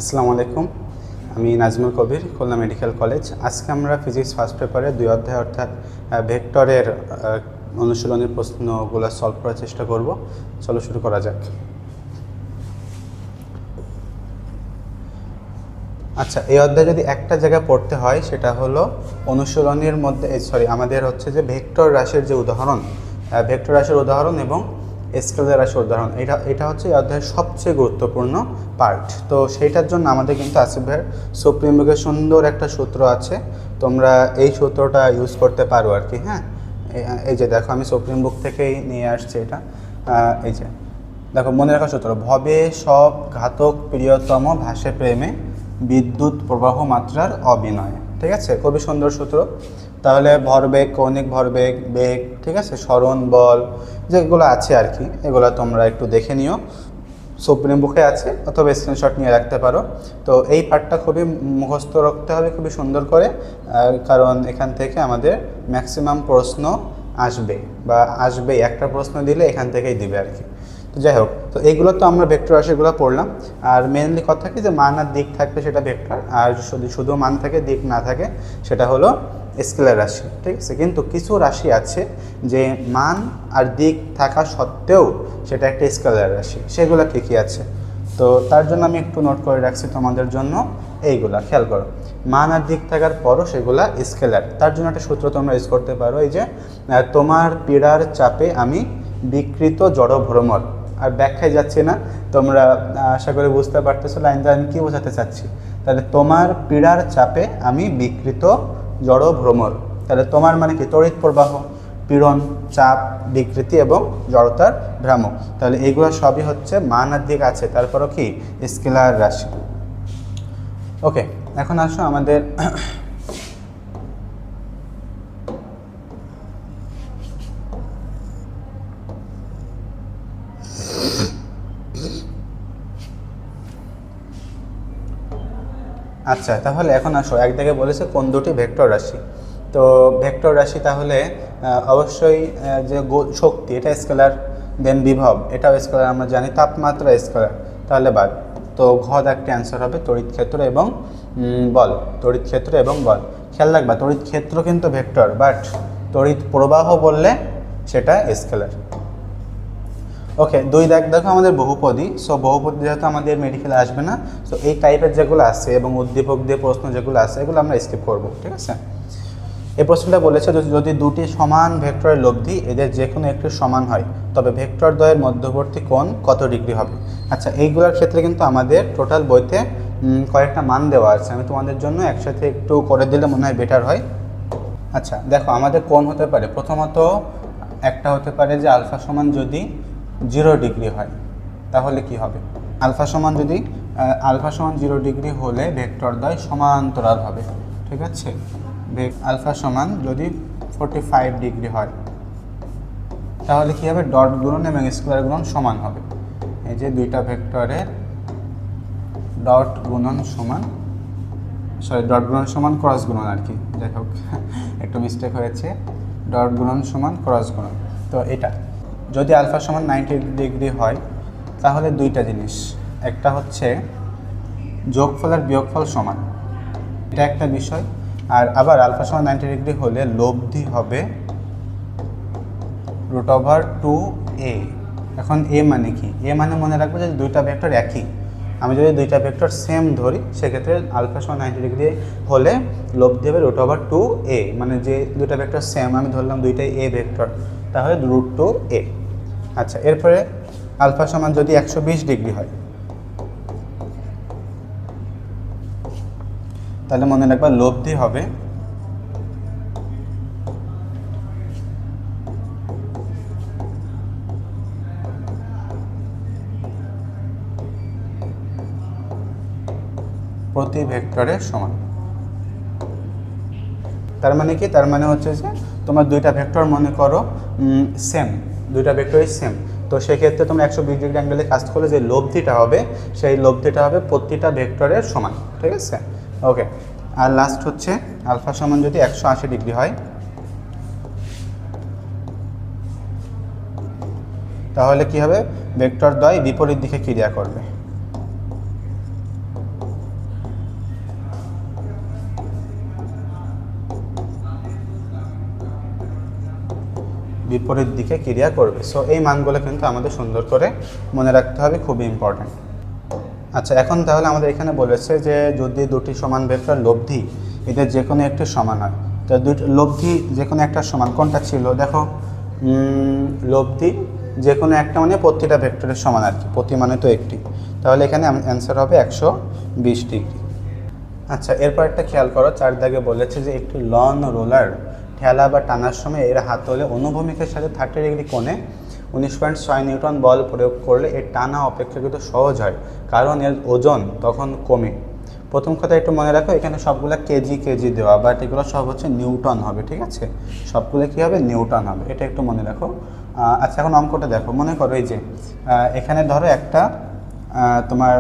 আসসালামু আলাইকুম। আমি নাজমুল কবির, খুলনা মেডিকেল কলেজ। আজকে আমরা ফিজিক্স ফার্স্ট পেপারে 2 অধ্যায় অর্থাৎ ভেক্টরের অনুশীলনের প্রশ্নগুলো সলভ করার চেষ্টা করব। চলো শুরু করা যাক। আচ্ছা, এই অধ্যায় যদি একটা জায়গায় পড়তে হয় সেটা হলো অনুশীলনের মধ্যে আমাদের হচ্ছে যে ভেক্টর রাশির যে উদাহরণ, ভেক্টর রাশির উদাহরণ এবং স্কেলার রাশির উদাহরণ, এটা হচ্ছে এই অধ্যায়ের সবচেয়ে গুরুত্বপূর্ণ পার্ট। তো সেইটার জন্য আমাদের কিন্তু আসিফ ভাইয়ের সুপ্রিম বুকের সুন্দর একটা সূত্র আছে, তোমরা এই সূত্রটা ইউজ করতে পারো আর কি। হ্যাঁ, এই যে দেখো, আমি সুপ্রিম বুক থেকেই নিয়ে আসছি এটা। এই যে দেখো, মনে রাখা সূত্র: ভবে সব ঘাতক প্রিয়তম ভাসে প্রেমে, বিদ্যুৎ প্রবাহ মাত্রার অবিনয়। ঠিক আছে, খুবই সুন্দর সূত্র। তাহলে ভরবেগ, কৌণিক ভরবেগ, বেগ, ঠিক আছে, স্মরণ, বল, যেগুলো আছে আর কি, এগুলো তোমরা একটু দেখে নিও। সুপ্রিম বুকে আছে অথবা স্ক্রিনশট নিয়ে রাখতে পারো। তো এই পার্টটা খুবই মুখস্থ রাখতে হবে খুবই সুন্দর করে, কারণ এখান থেকে আমাদের ম্যাক্সিমাম প্রশ্ন আসবেই, একটা প্রশ্ন দিলে এখান থেকেই দিবে আর কি। তো যাই হোক, তো এইগুলো তো আমরা ভেক্টর রাশিগুলো পড়লাম। আর মেনলি কথা কি, যে মান আর দিক থাকবে সেটা ভেক্টর, আর যদি শুধু মান থাকে দিক না থাকে সেটা হলো স্কেলার রাশি। ঠিক আছে, কিন্তু কিছু রাশি আছে যে মান আর দিক থাকা সত্ত্বেও সেটা একটা স্কেলার রাশি। সেগুলো কী কী আছে, তো তার জন্য আমি একটু নোট করে রাখছি তোমাদের জন্য। এইগুলা খেয়াল করো, মান আর দিক থাকার পরও সেগুলা স্কেলার। তার জন্য একটা সূত্র তোমরা ইউজ করতে পারো, এই যে তোমার পীড়ার চাপে আমি বিকৃত জড় ভ্রমর। আর ব্যাখ্যায় যাচ্ছে না, তোমরা আশা করি বুঝতে পারতেছো লাইনটা আমি কী বোঝাতে চাচ্ছি। তাহলে তোমার পীড়ার চাপে আমি বিকৃত জড় ভ্রমর, তাহলে তোমার মানে কি, তড়িৎ প্রবাহ, পীড়ন, চাপ, বিকৃতি এবং জড়তার ভ্রামক। তাহলে এইগুলো সবই হচ্ছে মান আর দিক আছে, তারপরও কি স্কেলার রাশি। ওকে, এখন আসো আমাদের আচ্ছা, তাহলে এখন আসো, এক জায়গায় বলেছে কোন দুটি ভেক্টর রাশি। তো ভেক্টর রাশি তাহলে অবশ্যই যে শক্তি, এটা স্কেলার, দেন বিভব, এটাও স্কেলার, আমরা জানি তাপমাত্রা স্কেলার, তাহলে বাদ। তো ঘ একটি অ্যান্সার হবে তড়িৎ ক্ষেত্র এবং বল। তড়িৎ ক্ষেত্র এবং বল, খেয়াল রাখবা, তড়িৎ ক্ষেত্র কিন্তু ভেক্টর, বাট তড়িৎ প্রবাহ বললে সেটা স্কেলার। ওকে, দেখো আমাদের বহুপদী। সো বহুপদী যেহেতু আমাদের মেডিকেলে আসবে না, সো এই টাইপের যেগুলো আছে এবং উদ্দীপক দিয়ে প্রশ্ন যেগুলো আছে এগুলো আমরা স্কিপ করব। ঠিক আছে, এই প্রশ্নটা বলেছে যদি দুটি সমান ভেক্টরের লব্ধি এদের যে কোনো একটি সমান হয় তবে ভেক্টর দ্বয়ের মধ্যবর্তী কোণ কত ডিগ্রি হবে। আচ্ছা, এইগুলোর ক্ষেত্রে কিন্তু আমাদের টোটাল বইতে কয়েকটা মান দেওয়া আছে, আমি তোমাদের জন্য একসাথে একটু করে দিলে মনে হয় বেটার হয়। আচ্ছা দেখো, আমাদের কোণ হতে পারে, প্রথমত একটা হতে পারে যে আলফা সমান যদি 0 ডিগ্রি হয় তাহলে কি হবে। আলফা সমান 0 ডিগ্রি হলে ভেক্টর দ্বয় সমান্তরাল হবে। ঠিক আছে, আলফা সমান যদি 45 ডিগ্রি হয় তাহলে কি হবে, ডট গুণন এবং স্কোয়ার গুণন সমান হবে। এই যে দুইটা ভেক্টরের ডট গুণন সমান ক্রস গুণন আর কি, যাই হোক একটু মিস্টেক হয়েছে, ডট গুণন সমান ক্রস গুণন। তো এটা যদি আলফা সমান 90 ডিগ্রি হয় তাহলে দুইটা জিনিস, একটা হচ্ছে যোগফল আর বিয়োগফল সমান, এটা একটা বিষয়। আর আবার আলফা সমান 90 ডিগ্রি হলে লব্ধি হবে √2a। এখন এ মানে কি, এ মানে মনে রাখবো যে দুইটা ভেক্টর একই। আমি যদি দুইটা ভেক্টর সেম ধরি সেক্ষেত্রে আলফা সমান 90 ডিগ্রি হলে লব্ধি হবে √2a, মানে যে দুইটা ভেক্টর সেম, আমি ধরলাম দুইটাই এ ভেক্টর, তাহলে √2a। আচ্ছা, এরপরে আলফা সমান যদি 120 ডিগ্রি হয় তাহলে মনে রাখবা লব্ধি হবে প্রতি ভেক্টরের সমান। তার মানে কি, তার মানে হচ্ছে যে তোমার দুইটা ভেক্টর মনে করো সেম, দুইটা ভেক্টরই সেম, তো সেক্ষেত্রে তোমরা 120 ডিগ্রি অ্যাঙ্গেলে কাজ করলে যে লব্ধিটা হবে সেই লব্ধিটা হবে প্রতিটা ভেক্টরের সমান। ঠিক আছে, ওকে। আর লাস্ট হচ্ছে আলফা সমান যদি 180 ডিগ্রি হয় তাহলে কি হবে, ভেক্টর দ্বয় বিপরীত দিকে ক্রিয়া করবে। বিপরীত দিকে ক্রিয়া করবে। সো এই মানগুলো কিন্তু আমাদের সুন্দর করে মনে রাখতে হবে, খুবই ইম্পর্ট্যান্ট। আচ্ছা, এখন তাহলে আমাদের এখানে বলেছে যে যদি দুটি সমান ভেক্টর লব্ধি এদের যে কোনো একটি সমান হয়, তো দুটি লব্ধি যে কোনো একটা সমান কোনটা ছিল? দেখো, লব্ধি যে কোনো একটা মানে প্রতিটা ভেক্টরের সমান আর কি, প্রতি মানে তো একটি, তাহলে এখানে অ্যান্সার হবে 120 ডিগ্রি। আচ্ছা, এরপর একটা খেয়াল করো, 4 দাগে বলেছে যে একটি লন রোলার ঠেলা বা টানার সময় এর হাতলে অনুভূমিকের সাথে 30 ডিগ্রি কোণে 19.6 নিউটন বল প্রয়োগ করলে এর টানা অপেক্ষাকৃত সহজ হয়, কারণ এর ওজন তখন কমে। প্রথম কথা একটু মনে রাখো, এখানে সবগুলো কেজি দেওয়া, বাট এগুলো সব হচ্ছে নিউটন হবে, ঠিক আছে? সবগুলো কী হবে? নিউটন হবে, এটা একটু মনে রাখো। আচ্ছা, এখন অঙ্কটা দেখো, মনে করো এই যে এখানে ধরো একটা তোমার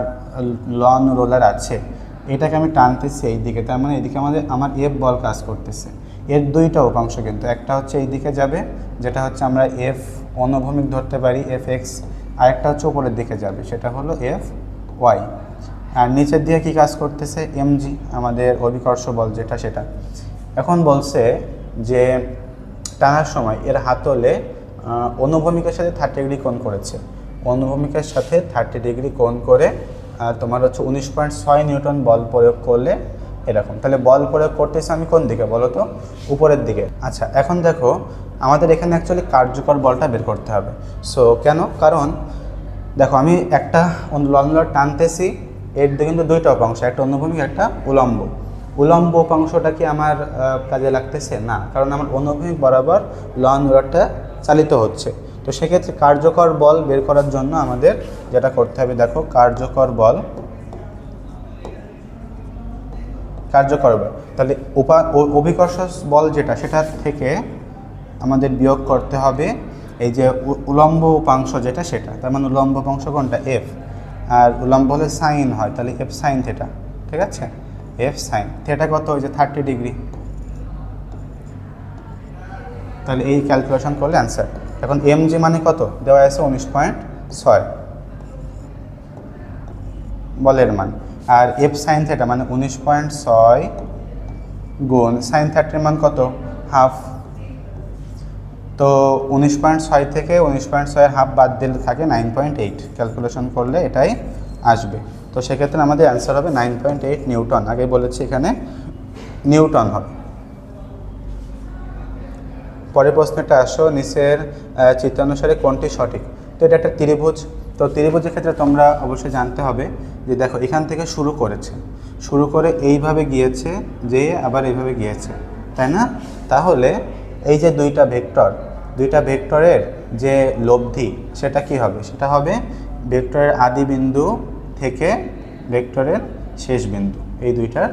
লন রোলার আছে, এটাকে আমি টানতেছি এই দিকে, তার মানে এইদিকে আমার এফ বল কাজ করতেছে। এর দুইটা উপাংশ কিন্তু, একটা হচ্ছে এই দিকে যাবে, যেটা হচ্ছে আমরা এফ অনুভূমিক ধরতে পারি, এফ এক্স, আরেকটা হচ্ছে উপরের দিকে যাবে, সেটা হলো এফ ওয়াই। আর নিচের দিকে কী কাজ করতেছে? এমজি, আমাদের অভিকর্ষ বল যেটা, সেটা। এখন বলছে যে টানার সময় এর হাতলে অনুভূমিকের সাথে 30 ডিগ্রি কোণ করেছে, অনুভূমিকের সাথে 30 ডিগ্রি কোণ করে তোমার হচ্ছে 19.6 নিউটন বল প্রয়োগ করলে এরকম। তাহলে বল প্রয়োগ করতেছি আমি কোন দিকে বলো তো? উপরের দিকে। আচ্ছা, এখন দেখো আমাদের এখানে অ্যাকচুয়ালি কার্যকর বলটা বের করতে হবে। সো কেন? কারণ দেখো আমি একটা লন রোলার টানতেছি, এর দিকে কিন্তু দুইটা উপাংশ, একটা অনুভূমিক একটা উলম্ব। উলম্ব উপাংশটা কি আমার কাজে লাগতেছে? না, কারণ আমার অনুভূমিক বরাবর লন রোলারটা চালিত হচ্ছে। তো সেক্ষেত্রে কার্যকর বল বের করার জন্য আমাদের যেটা করতে হবে, দেখো কার্যকর বল, তাহলে অভিকর্ষ বল যেটা, সেটা থেকে আমাদের বিয়োগ করতে হবে এই যে উলম্ব উপাংশ যেটা, সেটা। তার মানে উলম্ব উপাংশ কোনটা? এফ। আর উলম্ব হলে সাইন হয়, তাহলে এফ সাইন থেটা, ঠিক আছে? এফ সাইন থেটা কত? ওই যে 30 ডিগ্রি। তাহলে এই ক্যালকুলেশন করলে অ্যান্সার। এখন এমজি মানে কত দেওয়া আছে? 19.6 বলের মান। আর এফ সাইন থেটা মানে 19.6 গুণ সাইন 30 মান কত? হাফ। তো 19.6 থেকে 19.6 হাফ বাদ দিলে থাকে 9.8, ক্যালকুলেশন করলে এটাই আসবে। তো সেক্ষেত্রে আমাদের অ্যান্সার হবে 9.8 নিউটন। আগে বলেছি এখানে নিউটন হবে। পরের প্রশ্নটা আসো, নিচের চিত্রানুসারে কোনটি সঠিক? তো এটা একটা ত্রিভুজ। তো ত্রিভুজের ক্ষেত্রে তোমরা অবশ্যই জানতে হবে যে দেখো এখান থেকে শুরু করে এইভাবে গিয়েছে, যে আবার এইভাবে গিয়েছে, তাই না? তাহলে এই যে দুইটা ভেক্টরের যে লব্ধি, সেটা কি হবে? সেটা হবে ভেক্টরের আদি বিন্দু থেকে ভেক্টরের শেষ বিন্দু, এই দুইটার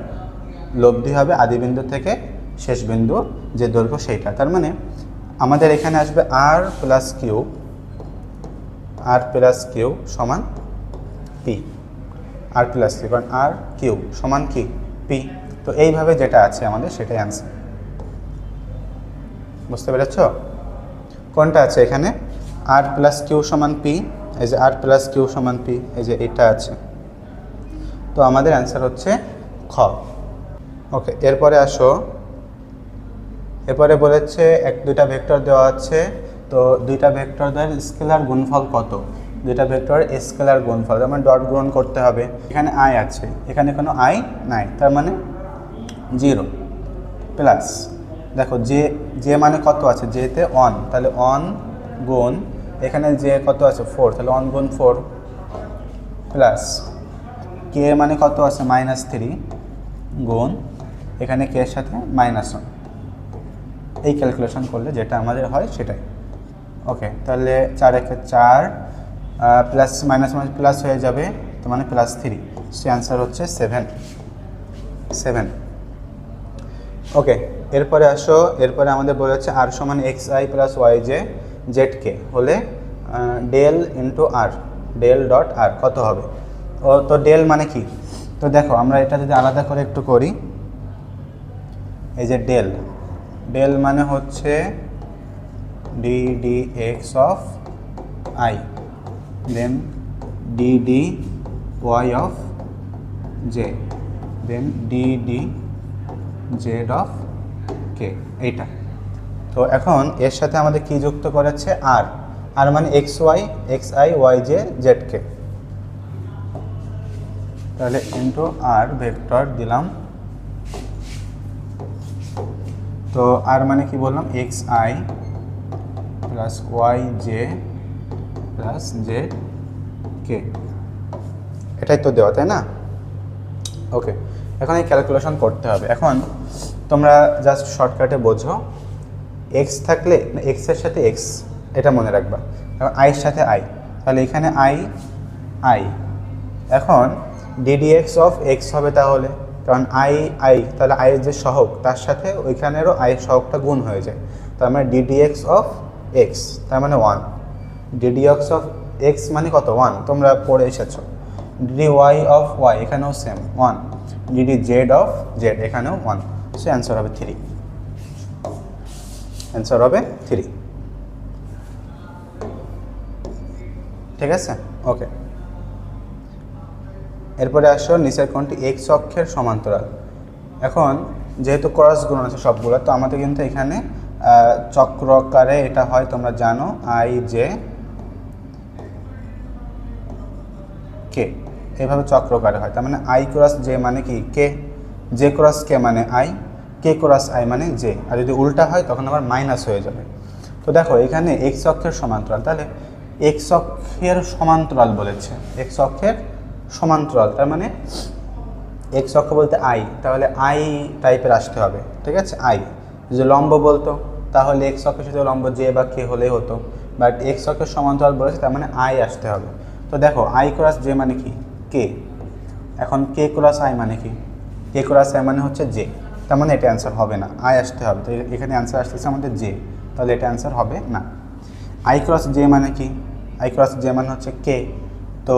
লব্ধি হবে আদি বিন্দু থেকে শেষ বিন্দু যে দৈর্ঘ্য সেইটা। তার মানে আমাদের এখানে আসবে আর প্লাস কিউ সমান পি, আর প্লাস কিউ, কারণ আর কিউ সমান কি? পি। তো এইভাবে যেটা আছে আমাদের সেটাই অ্যান্সার। বুঝতে পেরেছ? কোনটা আছে এখানে? আর প্লাস কিউ সমান পি, এই যে আর প্লাস কিউ সমান পি, এই যে এটা আছে। তো আমাদের অ্যান্সার হচ্ছে খ। ওকে, এরপরে আসো, এরপরে বলেছে দুইটা ভেক্টর দেওয়া আছে। তো দুইটা ভেক্টরদের স্কেলার গুণফল কত? দুইটা ভেক্টরের স্কেলার গুণফল, যেমন ডট গ্রহণ করতে হবে। এখানে আই আছে, এখানে কোনো আই নাই, তার মানে 0 প্লাস, দেখো যে মানে কত আছে? যেতে 1, তাহলে 1 গুণ, এখানে যে কত আছে? 4, তাহলে 1 গুণ 4 প্লাস কে মানে কত আছে? -3 গুণ, এখানে কে এর সাথে -1। এই ক্যালকুলেশন করলে যেটা আমাদের হয় সেটাই। ওকে, তাহলে 4 একে 4 প্লাস মাইনাস প্লাস হয়ে যাবে, তো মানে +3। সে অ্যান্সার হচ্ছে 7। ওকে, এরপরে আসো, এরপরে আমাদের বলেছে আর সমান xi প্লাস yj zk হলে ডেল ইন্টু আর, ডেল ডট আর কত হবে? তো ডেল মানে কি? তো দেখো আমরা এটা যদি আলাদা করে একটু করি, এই যে ডেল মানে হচ্ছে ddx of i, then dy of j, then ddz of k, এইটা। তো এখন এর সাথে আমাদের কি যুক্ত করেছে আর, আর মানে x y, x i y j z k, তাহলে ইন্টু আর ভেক্টর দিলাম। তো আর মানে কি বললাম, x i plus y j plus z k, এটাই তো দেওয়া, তাই না? ওকে, এখন এই ক্যালকুলেশন করতে হবে। এখন তোমরা জাস্ট শর্টকাটে বোঝো, এক্স থাকলে এক্সের সাথে এক্স, এটা মনে রাখবা, এখন আইয়ের সাথে আই, তাহলে এখানে আই আই, এখন ডিডিএক্স অফ এক্স হবে তাহলে, কারণ আই আই, তাহলে আইয়ের যে সহগ তার সাথে ওইখানেরও আইয়ের সহগটা গুণ হয়ে যায়, তার মানে ডিডিএক্স অফ এক্স, তার মানে 1, ডিডিএক্স অফ এক্স মানে কত 1, তোমরা পড়ে এসেছো। ডিডি ওয়াই অফ ওয়াই, এখানেও same 1, DD Z of Z, এখানেও 1, সো অ্যান্সার হবে 3, অ্যান্সার হবে 3। ঠিক আছে, ওকে। এরপরে আসো নিচের কোণটি এক্স অক্ষের সমান্তরাল। এখন যেহেতু ক্রস গুণন আছে সবগুলো, তো আমাদের কিন্তু এখানে চক্রাকারে এটা হয়, তোমরা জানো, আই জে কে, এইভাবে চক্রাকারে হয়। তার মানে আই ক্রস জে মানে কি কে, জে ক্রস কে মানে আই, কে ক্রস আই মানে জে, আর যদি উল্টা হয় তখন আবার মাইনাস হয়ে যাবে। তো দেখো এখানে এক্স অক্ষের সমান্তরাল, তাহলে এক্স অক্ষের সমান্তরাল বলেছে, এক্স অক্ষের সমান্তরাল, তার মানে এক্স অক্ষ বলতে আই, তাহলে আই টাইপের আসতে হবে। ঠিক আছে, আই যদি লম্ব বলতো তাহলে এক্স অক্ষের সাথে লম্ব জে বা কে হলেই হতো, বাট এক্স অক্ষের সমান্তরাল বলেছে, তার মানে আই আসতে হবে। তো দেখো আই ক্রস জে মানে কি কে, এখন কে ক্রস আই মানে কি, কে ক্রস আই মানে হচ্ছে জে, তার মানে এটা অ্যান্সার হবে না, আই আসতে হবে। তো এখানে অ্যান্সার আসতেছে আমাদের জে, তাহলে এটা অ্যান্সার হবে না। আই ক্রস জে মানে কি, আই ক্রস জে মানে হচ্ছে কে, তো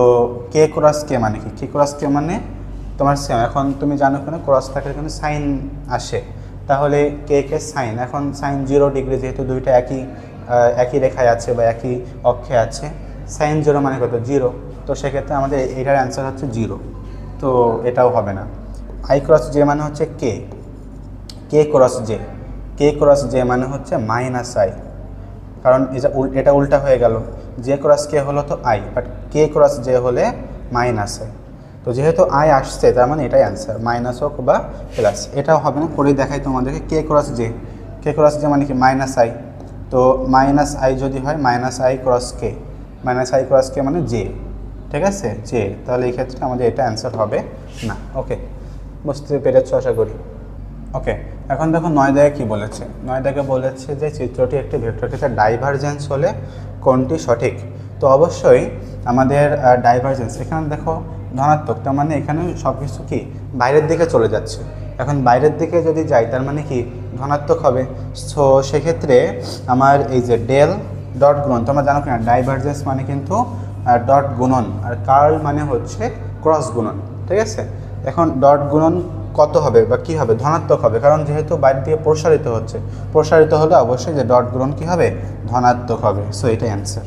কে ক্রস কে মানে কি, কে ক্রস কে মানে তোমার সেম, এখন তুমি জানো কেন ক্রস থাকলে কিন্তু সাইন আসে, তাহলে কে কে সাইন, এখন সাইন 0 ডিগ্রি, যেহেতু দুইটা একই রেখায় আছে বা একই অক্ষে আছে, সাইন 0 মানে কত 0, তো সেক্ষেত্রে আমাদের এটার অ্যান্সার হচ্ছে 0, তো এটাও হবে না। আই ক্রস জে মানে হচ্ছে কে, কে ক্রস জে, কে ক্রস জে মানে হচ্ছে মাইনাস আই, কারণ এটা উল্টা হয়ে গেল, জে ক্রস কে হলো তো I, but K cross J হলে মাইনাস আই, তো যেহেতু আই আসছে তার মানে এটাই অ্যান্সার, মাইনাস হোক বা প্লাস, এটাও হবে না। করে দেখাই তোমাদেরকে, কে ক্রস জে, কে ক্রস জে মানে কি মাইনাস আই, তো মাইনাস আই যদি হয় minus I cross K, minus I cross K মানে জে, ঠিক আছে জে, তাহলে এই ক্ষেত্রে আমাদের এটা অ্যান্সার হবে না। ওকে, বুঝতে পেরেছ আশা করি। ওকে, এখন দেখো 9 দাগে কী বলেছে, 9 দাগে বলেছে যে চিত্রটি একটি ভেক্টর ক্ষেত্রে ডাইভারজেন্স হলে কোনটি সঠিক। তো অবশ্যই আমাদের ডাইভারজেন্স এখানে দেখো ধনাত্মক, তার মানে এখানে সব কিছু কি বাইরের দিকে চলে যাচ্ছে, এখন বাইরের দিকে যদি যাই তার মানে কি ধনাত্মক হবে। সো সেক্ষেত্রে আমার এই যে ডেল ডট গুণন, তোমরা জানো কিনা ডাইভারজেন্স মানে কিন্তু ডট গুণন, আর কার্ল মানে হচ্ছে ক্রস গুণন, ঠিক আছে। এখন ডট গুণন কত হবে বা কী হবে, ধনাত্মক হবে, কারণ যেহেতু বাইরে দিয়ে প্রসারিত হচ্ছে, প্রসারিত হলে অবশ্যই যে ডট গুণন কী হবে, ধনাত্মক হবে। সো এটাই অ্যান্সার।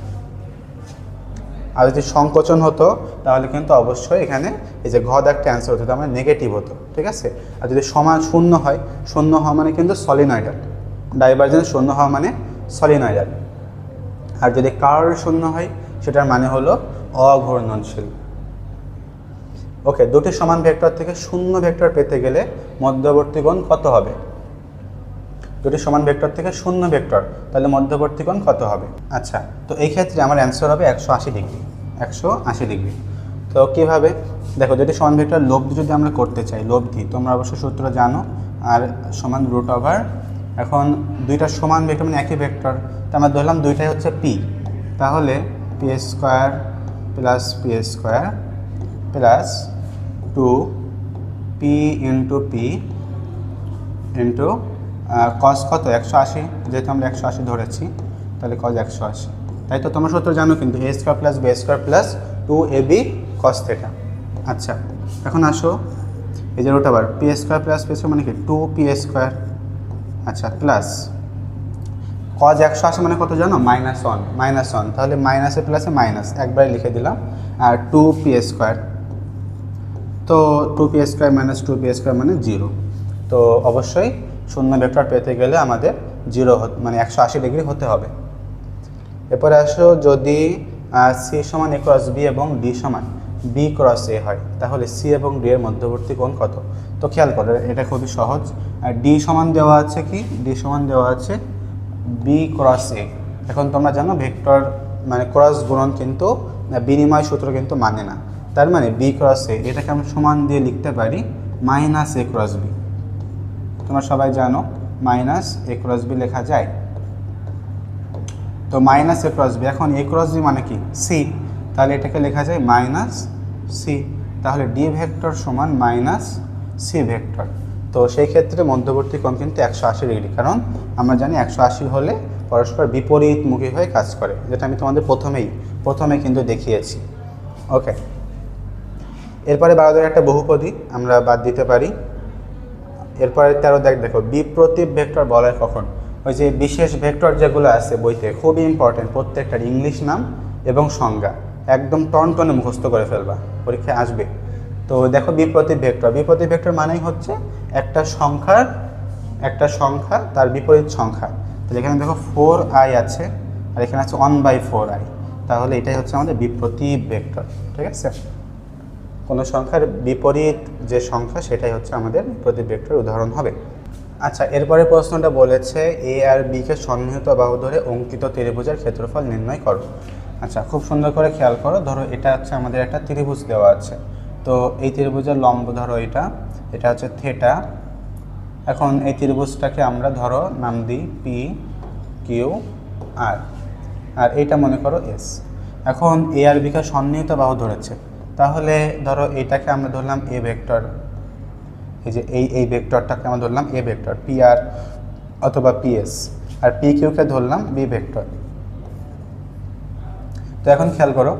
আর যদি সংকোচন হতো তাহলে কিন্তু অবশ্যই এখানে এই যে ঘদ একটা অ্যান্সার হতো, তার মানে নেগেটিভ হতো, ঠিক আছে। আর যদি সমান শূন্য হয়, শূন্য হওয়া মানে কিন্তু সলিনয়েডাল, ডাইভারজেন্স শূন্য হওয়া মানে সলিনয়েডাল। আর যদি কার্ল শূন্য হয় সেটার মানে হলো অঘূর্ণনশীল। ওকে, দুটি সমান ভেক্টর থেকে শূন্য ভেক্টর পেতে গেলে মধ্যবর্তী কোণ কত হবে? দুটি সমান ভেক্টর থেকে শূন্য ভেক্টর, তাহলে মধ্যবর্তী কোণ কত হবে? আচ্ছা, তো এই ক্ষেত্রে আমার অ্যান্সার হবে 180 ডিগ্রি, 180 ডিগ্রি। তো কীভাবে দেখো, দুটি সমান ভেক্টর লব্ধি যদি আমরা করতে চাই, লব্ধি তোমরা অবশ্যই সূত্র জানো, আর সমান রুট ওভার, এখন দুইটা সমান ভেক্টর মানে একই ভেক্টর, তো আমরা ধরলাম দুইটাই হচ্ছে পি, তাহলে P square plus P square plus 2p into P into cos কত 180, যেহেতু আমরা 180 ধরেছি তাহলে কস 180, তাই তো তোমরা সূত্র জানো কিন্তু, a square plus B square plus 2ab cos theta. আচ্ছা, এখন আসো এই যে root over P square plus P square মানে কি 2p স্কোয়ার, আচ্ছা প্লাস কস 180 মানে কত জানো, -1, তাহলে মাইনাসে প্লাসে মাইনাস একবারে লিখে দিলাম, আর 2p স্কোয়ার, তো 2p square minus 2p square মানে 0। তো অবশ্যই শূন্য ভেক্টর পেতে গেলে আমাদের মানে 180 ডিগ্রি হতে হবে। এরপরে আসো যদি সি সমান এ ক্রস বি এবং ডি সমান বি ক্রস এ হয়, তাহলে সি এবং ডি এর মধ্যবর্তী কোণ কত? তো খেয়াল করো, এটা খুবই সহজ। ডি সমান দেওয়া আছে কি? ডি সমান দেওয়া আছে বি ক্রস এ। এখন তোমরা জানো ভেক্টর মানে ক্রস গুণন কিন্তু বিনিময় সূত্র কিন্তু মানে না। তার মানে বি ক্রস এ, এটাকে আমরা সমান দিয়ে লিখতে পারি মাইনাস এ ক্রস বি। তোমরা সবাই জানো মাইনাস এ ক্রস বি লেখা যায়। তো মাইনাস এ ক্রস বি, এখন এ ক্রস বি মানে কি? সি, তাহলে এটাকে লেখা যায় মাইনাস সি। তাহলে ডি ভেক্টর সমান মাইনাস সি ভেক্টর। তো সেই ক্ষেত্রে মধ্যবর্তী কোণ কিন্তু 180 ডিগ্রি, কারণ আমরা জানি 180 হলে পরস্পর বিপরীতমুখী হয়ে কাজ করে, যেটা আমি তোমাদের প্রথমে কিন্তু দেখিয়েছি। ওকে, এরপরে 12 একটা বহুপদী আমরা বাদ দিতে পারি। এরপরে 13 দেখো বিপ্রতীপ ভেক্টর বলা হয় কখন? ওই যে বিশেষ ভেক্টর যেগুলো আছে বইতে, খুবই ইম্পর্টেন্ট, প্রত্যেকটার ইংলিশ নাম এবং সংজ্ঞা একদম টনটনে মুখস্থ করে ফেলবা, পরীক্ষায় আসবে। তো দেখো বিপ্রতীপ ভেক্টর মানেই হচ্ছে একটা সংখ্যা তার বিপরীত সংখ্যা। তাহলে এখানে দেখো 4i আছে আর এখানে আছে 1/4i, তাহলে এটাই হচ্ছে আমাদের বিপ্রতীপ ভেক্টর। ঠিক আছে, কোনো সংখ্যার বিপরীত যে সংখ্যা সেটাই হচ্ছে আমাদের বিপ্রতীপ ভেক্টর উদাহরণ হবে। আচ্ছা, এরপরে প্রশ্নটা বলেছে এ আর বি কে সন্নিহিত বাহু ধরে অঙ্কিত ত্রিভুজের ক্ষেত্রফল নির্ণয় করো। আচ্ছা, খুব সুন্দর করে খেয়াল করো। ধরো এটা হচ্ছে আমাদের একটা ত্রিভুজ দেওয়া আছে, তো এই ত্রিভুজের লম্ব ধরো এটা হচ্ছে থিটা। এখন এই ত্রিভুজটাকে আমরা ধরো নাম দিই পি কিউ আর এইটা মনে করো এস। এখন এ আর বি কে সন্নিহিত বাহু ধরেছে, তাহলে ধরো এইটাকে আমরা ধরলাম এ ভেক্টর। এই যে এই ভেক্টরটাকে আমরা ধরলাম এ ভেক্টর পি আর অথবা পিএস, আর পি কিউকে ধরলাম বি ভেক্টর। তো এখন খেয়াল করো,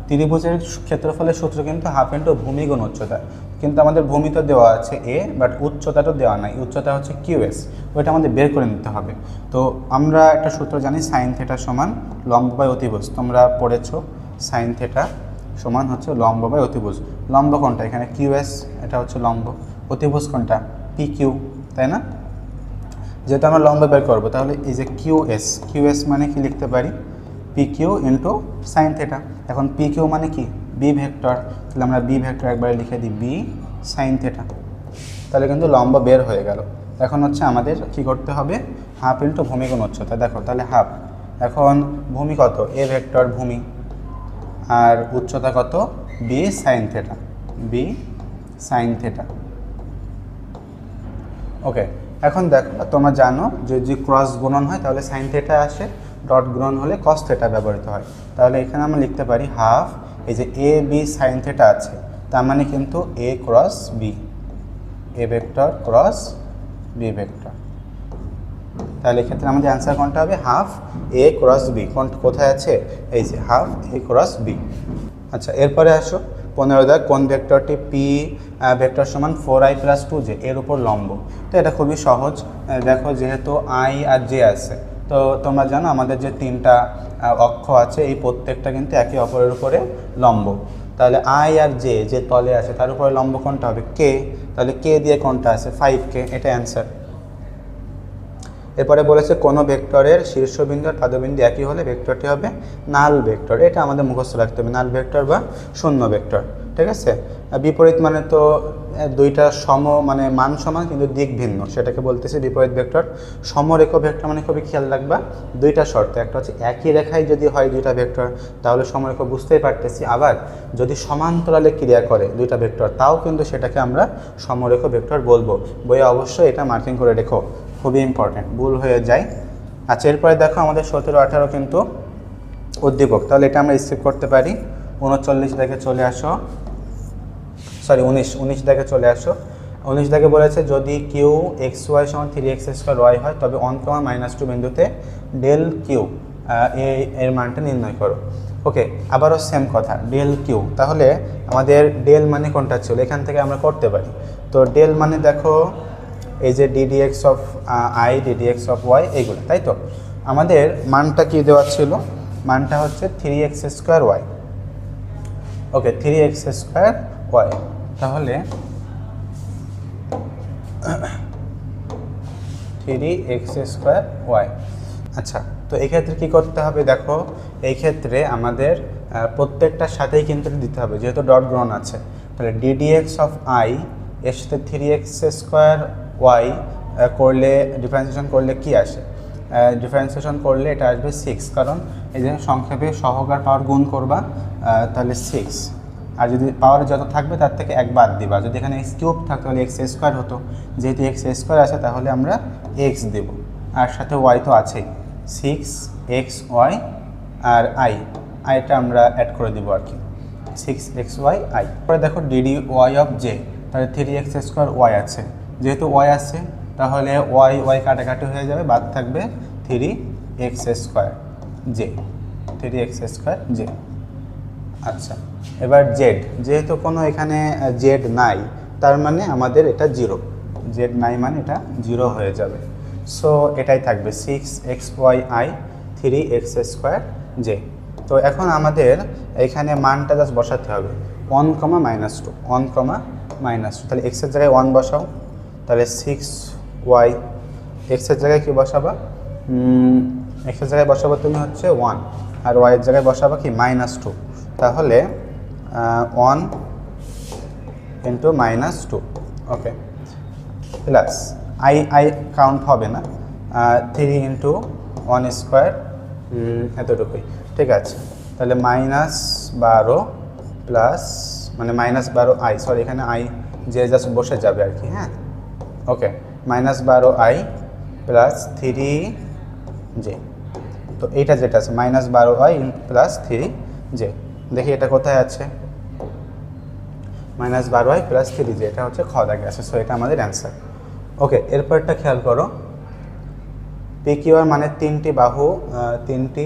ত্রিভুজের ক্ষেত্রফলের সূত্র কিন্তু হাফ ইন্টু ভূমি গুণ উচ্চতা, কিন্তু আমাদের ভূমি তো দেওয়া আছে এ, বাট উচ্চতাটা দেওয়া নাই, উচ্চতা হচ্ছে কিউএস, ওইটা আমাদের বের করে নিতে হবে। তো আমরা একটা সূত্র জানি সাইন থিটা সমান লম্ব বাই অতিভুজ, তোমরা পড়েছো সাইন থিটা সমান হচ্ছে লম্ব বাই অতিভুজ। লম্ব কোনটা? এখানে কিউএস, এটা হচ্ছে লম্ব। অতিভুজ কোনটা? পি কিউ, তাই না? যেহেতু আমরা লম্ব বের করবো, তাহলে এই যে কিউএস মানে কি লিখতে পারি? P Q into sine theta. এখন পি কিউ মানে কি? বি ভেক্টর, তাহলে আমরা বি ভেক্টর একবারে লিখে দিই বি সাইন থিটা। তাহলে কিন্তু লম্ব বের হয়ে গেল। এখন হচ্ছে আমাদের কি করতে হবে? হাফ ইন্টু ভূমি গুণ উচ্চতা। দেখো তাহলে হাফ। এখন ভূমি কত? এ ভেক্টর ভূমি, আর উচ্চতা কত? B sine theta, b sine theta. Okay, এখন দেখো তোমরা জানো যদি ক্রস গুণন হয় তাহলে সাইন থিটা আসে, ডট গুণন হলে কস থিটা ব্যবহৃত হয়। তাহলে এখানে আমরা লিখতে পারি হাফ, এই যে এ বি সাইন থিটা আছে, তার মানে কিন্তু a cross b, a vector cross b vector. তাহলে এক্ষেত্রে আমাদের অ্যান্সার কোনটা হবে? Half a cross b. কোথায় আছে? এই যে হাফ এ ক্রস বি। আচ্ছা, এরপরে আসো 15 কোন ভেক্টরটি পি ভেক্টর সমান 4i + 2j এর উপর লম্ব। তো এটা খুবই সহজ। দেখো যেহেতু আই আর জে আছে, তো তোমরা জানো আমাদের যে তিনটা অক্ষ আছে এই প্রত্যেকটা কিন্তু একে অপরের উপরে লম্ব। তাহলে আই আর জে যে তলে আছে তার উপরে লম্ব কোনটা হবে? কে। তাহলে কে দিয়ে কোনটা আছে? 5k, এটা অ্যান্সার। এরপরে বলেছে কোনো ভেক্টরের শীর্ষবিন্দু আর পাদবিন্দু একই হলে ভেক্টরটি হবে নাল ভেক্টর। এটা আমাদের মুখস্থ রাখতে হবে, নাল ভেক্টর বা শূন্য ভেক্টর। ঠিক আছে, বিপরীত মানে তো দুইটা মানে মান সমান কিন্তু দিক ভিন্ন, সেটাকে বলতেছে বিপরীত ভেক্টর। সমরেখ ভেক্টর মানে খুবই খেয়াল রাখবা দুইটা শর্ত, একটা হচ্ছে একই রেখায় যদি হয় দুইটা ভেক্টর তাহলে সমরেখ বুঝতেই পারতেছি, আবার যদি সমান্তরালে ক্রিয়া করে দুইটা ভেক্টর তাও কিন্তু সেটাকে আমরা সমরেখ ভেক্টর বলবো। বইয়ে অবশ্যই এটা মার্কিং করে রেখো, খুবই ইম্পর্টেন্ট, ভুল হয়ে যায়। আচ্ছা, এরপরে দেখো আমাদের 17, 18 কিন্তু উদ্দীপক, তাহলে এটা আমরা স্কিপ করতে পারি। 39 দেখে চলে আসো, সরি 19 দেখে চলে আসো। 19 দেখে বলেছে যদি কিউ এক্স ওয়াই সমান 3x² y হয় তবে 1, -2 বিন্দুতে ডেল কিউ এর মানটা নির্ণয় করো। ওকে, আবারও সেম কথা, ডেল কিউ। তাহলে আমাদের ডেল মানে কোনটা ছিল এখান থেকে আমরা করতে পারি। তো ডেল মানে দেখো এই যে ddx of i ddx of y এইগুলো, তাই তো? আমাদের মানটা কি দেওয়া ছিল? মানটা হচ্ছে 3x² y। ওকে, 3x² y। তাহলে 3x²y। আচ্ছা, তো এই ক্ষেত্রে কী করতে হবে দেখো, এই ক্ষেত্রে আমাদের প্রত্যেকটার সাথেই কিন্তু দিতে হবে, যেহেতু ডট গুণন আছে। তাহলে ddx(i) এর সাথে 3x² করলে ডিফারেন্সিয়েশন করলে কি আসে? ডিফারেন্সিয়েশন করলে এটা আসবে 6, কারণ এই যে সংক্ষেপে সহকার পাওয়ার গুণ করবা, তাহলে 6। আর যদি পাওয়ার যত থাকবে তার থেকে এক বাদ দিবা। যদি এখানে x³ থাকতো তাহলে x² হতো, যেহেতু x² আছে তাহলে আমরা x দেব, আর সাথে y তো আছেই, 6xy আর আইটা আমরা অ্যাড করে দেবো আর কি, 6xy i। পরে দেখো dy(j), তাহলে 3x² y আছে, যেহেতু y আছে তাহলে y কাটাকাটি হয়ে যাবে, বাদ থাকবে 3x²j। আচ্ছা, এবার z, যেহেতু কোনো এখানে z নাই তার মানে আমাদের এটা 0, z নাই মানে এটা 0 হয়ে যাবে। সো এটাই থাকবে 6xy i 3x²j। তো এখন আমাদের এখানে মানটা জাস্ট বসাতে হবে 1, -2, 1, -2। তাহলে x এর জায়গায় 1 বসাও, তাহলে 6y। x এর জায়গায় কি বসাবা? x এর জায়গায় বসাবো তুমি হচ্ছে 1, আর y এর জায়গায় বসাবা কি -2। তাহলে 1 × -2, ওকে, প্লাস i কাউন্ট হবে না, 3 × 1² এতটুকুই, ঠিক আছে। তাহলে -12 প্লাস মানে -12i, সরি এখানে i যে জাস্ট বসে যাবে আর কি, হ্যাঁ, ওকে, -12i প্লাস 3j। তো এইটা যেটা আছে -12i প্লাস 3j, দেখি এটা কোথায় আছে, -12i প্লাস 3j, এটা হচ্ছে খ দাগে আছে। সো এটা আমাদের অ্যান্সার। ওকে, এরপরটা খেয়াল করো, PQR মানে তিনটি বাহু, তিনটি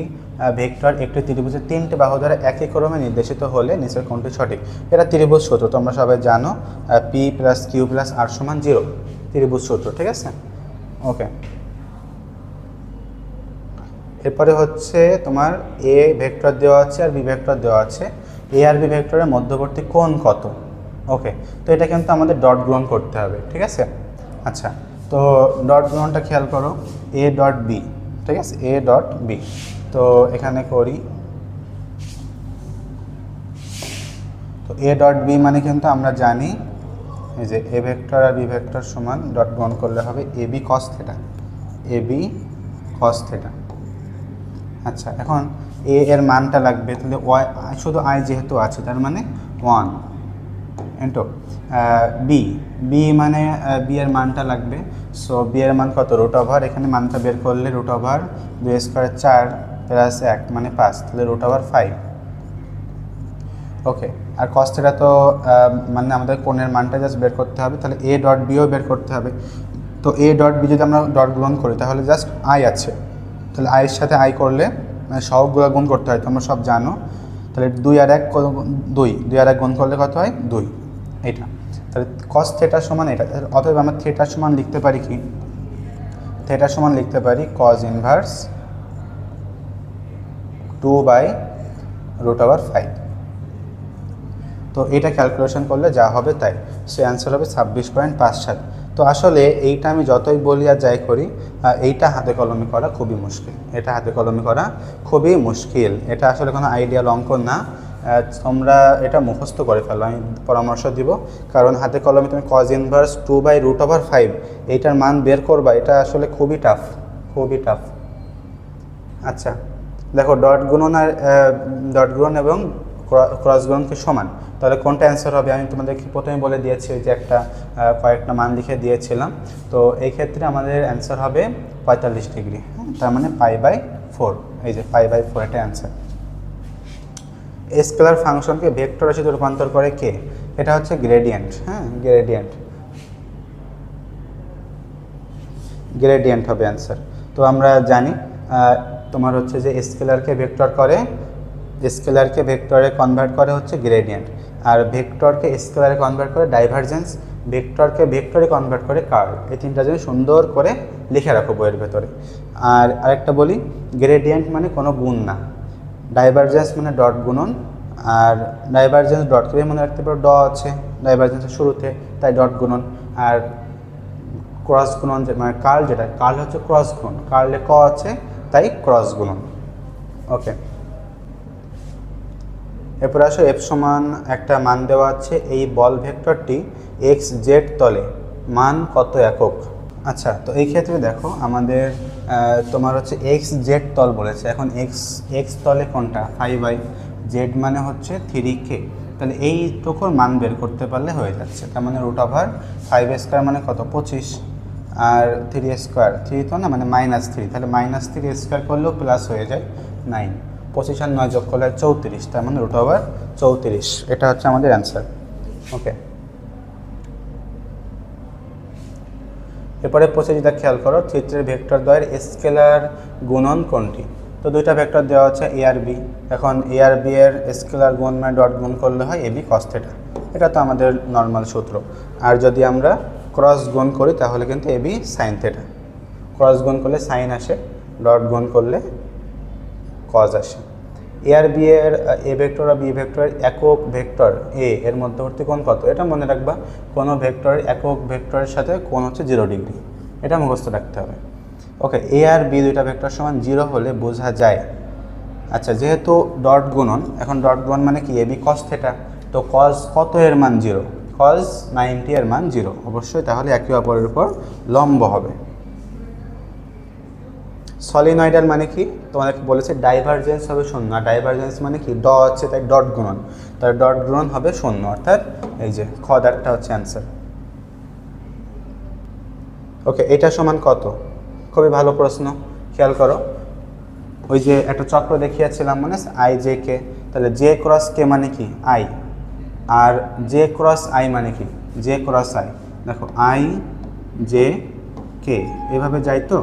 ভেক্টর একটি ত্রিভুজের তিনটি বাহু দ্বারা একই ক্রমে নির্দেশিত হলে নিচের কোনটি সঠিক? এটা ত্রিভুজ সূত্র, তোমরা সবাই জানো, P + Q + R = 0, ত্রিভুজ সূত্র, ঠিক আছে। ওকে, এরপরে হচ্ছে তোমার A ভেক্টর দেওয়া আছে আর B ভেক্টর দেওয়া আছে, A আর B ভেক্টরের মধ্যবর্তী কোণ কত? ওকে, তো এটা কিন্তু আমাদের ডট গুণন করতে হবে, ঠিক আছে। আচ্ছা, তো ডট গুণনটা খেয়াল করো, A.B, ঠিক আছে, A.B। তো এখানে করি, তো A.B মানে কিন্তু আমরা জানি এই যে A ভেক্টর আর B ভেক্টর সমান ডট গুণন করলে হবে AB cos θ, AB cos θ। আচ্ছা, এখন A এর মানটা লাগবে, তাহলে y শুধু i যেহেতু আছে তার মানে 1 ইন্টু B মানে B এর মানটা লাগবে। সো B এর মান কত? √, এখানে মানটা বের করলে √2² 4 প্লাস 1 মানে 5, তাহলে √5। ওকে, আর cos θ তো মানে আমাদের কোণের মানটা জাস্ট বের করতে হবে, তাহলে A.Bও বের করতে হবে। তো A.B যদি আমরা ডট গুণন করি তাহলে জাস্ট i আছে, তাহলে i এর সাথে i করলে মানে সহগগুলো গুণ করতে হয়, তোমরা সব জানো। তাহলে 2 আর 1 2, 2 আর 1 গুণ করলে কত হয়? 2, এটা। তাহলে cos θ সমান এটা, অতএব আমরা θ সমান লিখতে পারি কি? θ সমান লিখতে পারি cos ইনভার্স 2/√5। তো এটা ক্যালকুলেশন করলে যা হবে তাই, সো অ্যান্সার হবে 26.57। তো আসলে এইটা আমি যতই বলি আর যাই করি, এইটা হাতে কলমে করা খুবই মুশকিল, এটা হাতে কলমে করা খুবই মুশকিল, এটা আসলে কোনো আইডিয়াল অঙ্ক না, তোমরা এটা মুখস্থ করে ফেলো, আমি পরামর্শ দিব। কারণ হাতে কলমে তুমি cos ইনভার্স 2/√5 এইটার মান বের করবা, এটা আসলে খুবই টাফ, খুবই টাফ। আচ্ছা, দেখো ডট গুণন এবং ক্রস গুণনকে সমান, তাহলে কোনটা অ্যান্সার হবে? আমি তোমাদেরকে প্রথমে বলে দিয়েছি, ওই যে একটা কয়েকটা মান লিখে দিয়েছিলাম। তো এই ক্ষেত্রে আমাদের অ্যান্সার হবে 45 ডিগ্রি, তার মানে π/4, এই যে π/4 এটা অ্যান্সার। স্কেলার ফাংশনকে ভেক্টর রাশিতে রূপান্তর করে কে? এটা হচ্ছে গ্রেডিয়েন্ট, হ্যাঁ, গ্রেডিয়েন্ট হবে অ্যান্সার। তো আমরা জানি তোমার হচ্ছে যে স্কেলারকে ভেক্টরে কনভার্ট করে হচ্ছে গ্রেডিয়েন্ট, আর ভেক্টরকে স্কেলারে কনভার্ট করে ডাইভারজেন্স, ভেক্টরকে ভেক্টরে কনভার্ট করে কার্ল। এই তিনটা জিনিস সুন্দর করে লিখে রাখো বইয়ের ভেতরে। আর আরেকটা বলি, গ্রেডিয়েন্ট মানে কোনো গুণ না, ডাইভারজেন্স মানে ডট গুণন, আর ডাইভারজেন্স ডট করে মনে রাখতে পারো, ড আছে ডাইভারজেন্সের শুরুতে, তাই ডট গুণন। আর ক্রস গুণন মানে কার্ল যেটা, কার্ল হচ্ছে ক্রস গুণন, কার্লে ক আছে তাই ক্রস গুণন। ওকে, এরপরে আসো এফ সমান একটা মান দেওয়া আছে, এই বল ভেক্টরটি এক্স জেড তলে মান কত একক। আচ্ছা, তো এই ক্ষেত্রে দেখো আমাদের তোমার হচ্ছে এক্স জেড তল বলেছে। এখন এক্স তলে কোনটা 5i, জেড মানে হচ্ছে 3k, তাহলে এইটুকুর মান বের করতে পারলে হয়ে যাচ্ছে। তার মানে √5 মানে কত 25, আর 3 3 তো না মানে -3, তাহলে -3 করলেও প্লাস হয়ে যায় 9, 25 আর 9 যোগ করলে 34, তার মানে √34। এটা হচ্ছে আমাদের অ্যান্সার। ওকে, এরপরে যেটা খেয়াল করো, চিত্রের ভেক্টর দ্বয়ের স্কেলার গুণন কোনটি। তো দুইটা ভেক্টর দেওয়া হচ্ছে এ আর বি। এখন এ আর বি এর স্কেলার গুণ মানে ডট গুণ করলে হয় এবি কস থিটা, এটা তো আমাদের নর্মাল সূত্র। আর যদি আমরা ক্রস গুণ করি তাহলে কিন্তু এবি সাইন থিটা, ক্রস গুণ করলে সাইন আসে, ডট গুণ করলে কজ আসে। এ আর বি এর এ ভেক্টর আর বি ভেক্টরের একক ভেক্টর এ এর মধ্যবর্তী কোণ কত, এটা মনে রাখবা। কোনো ভেক্টরের একক ভেক্টরের সাথে কোণ হচ্ছে 0 ডিগ্রি, এটা মুখস্থ রাখতে হবে। ওকে, এ আর বি দুইটা ভেক্টর সমান 0 হলে বোঝা যায়। আচ্ছা, যেহেতু ডট গুণন, এখন ডট গুণন মানে কি এবি কস থিটা, তো কজ কত এর মান 0, কজ 90 এর মান 0, অবশ্যই তাহলে একে অপরের উপর লম্ব হবে। সলিনয়েডের মানে কি তোমাদেরকে বলেছে, ডাইভারজেন্স হবে 0, আর ডাইভারজেন্স মানে কি ড হচ্ছে তাই ডট গুণন, তার ডট গুণন হবে 0, অর্থাৎ এই যে খ দাগটা হচ্ছে অ্যান্সার। ওকে, এটা সমান কত, খুবই ভালো প্রশ্ন, খেয়াল করো। ওই যে একটা চক্র দেখিয়েছিলাম মানে আই জে কে, তাহলে জে ক্রস কে মানে কি আই, আর জে ক্রস আই মানে কি জে ক্রস আই। দেখো আই জে কে এভাবে যাই, তো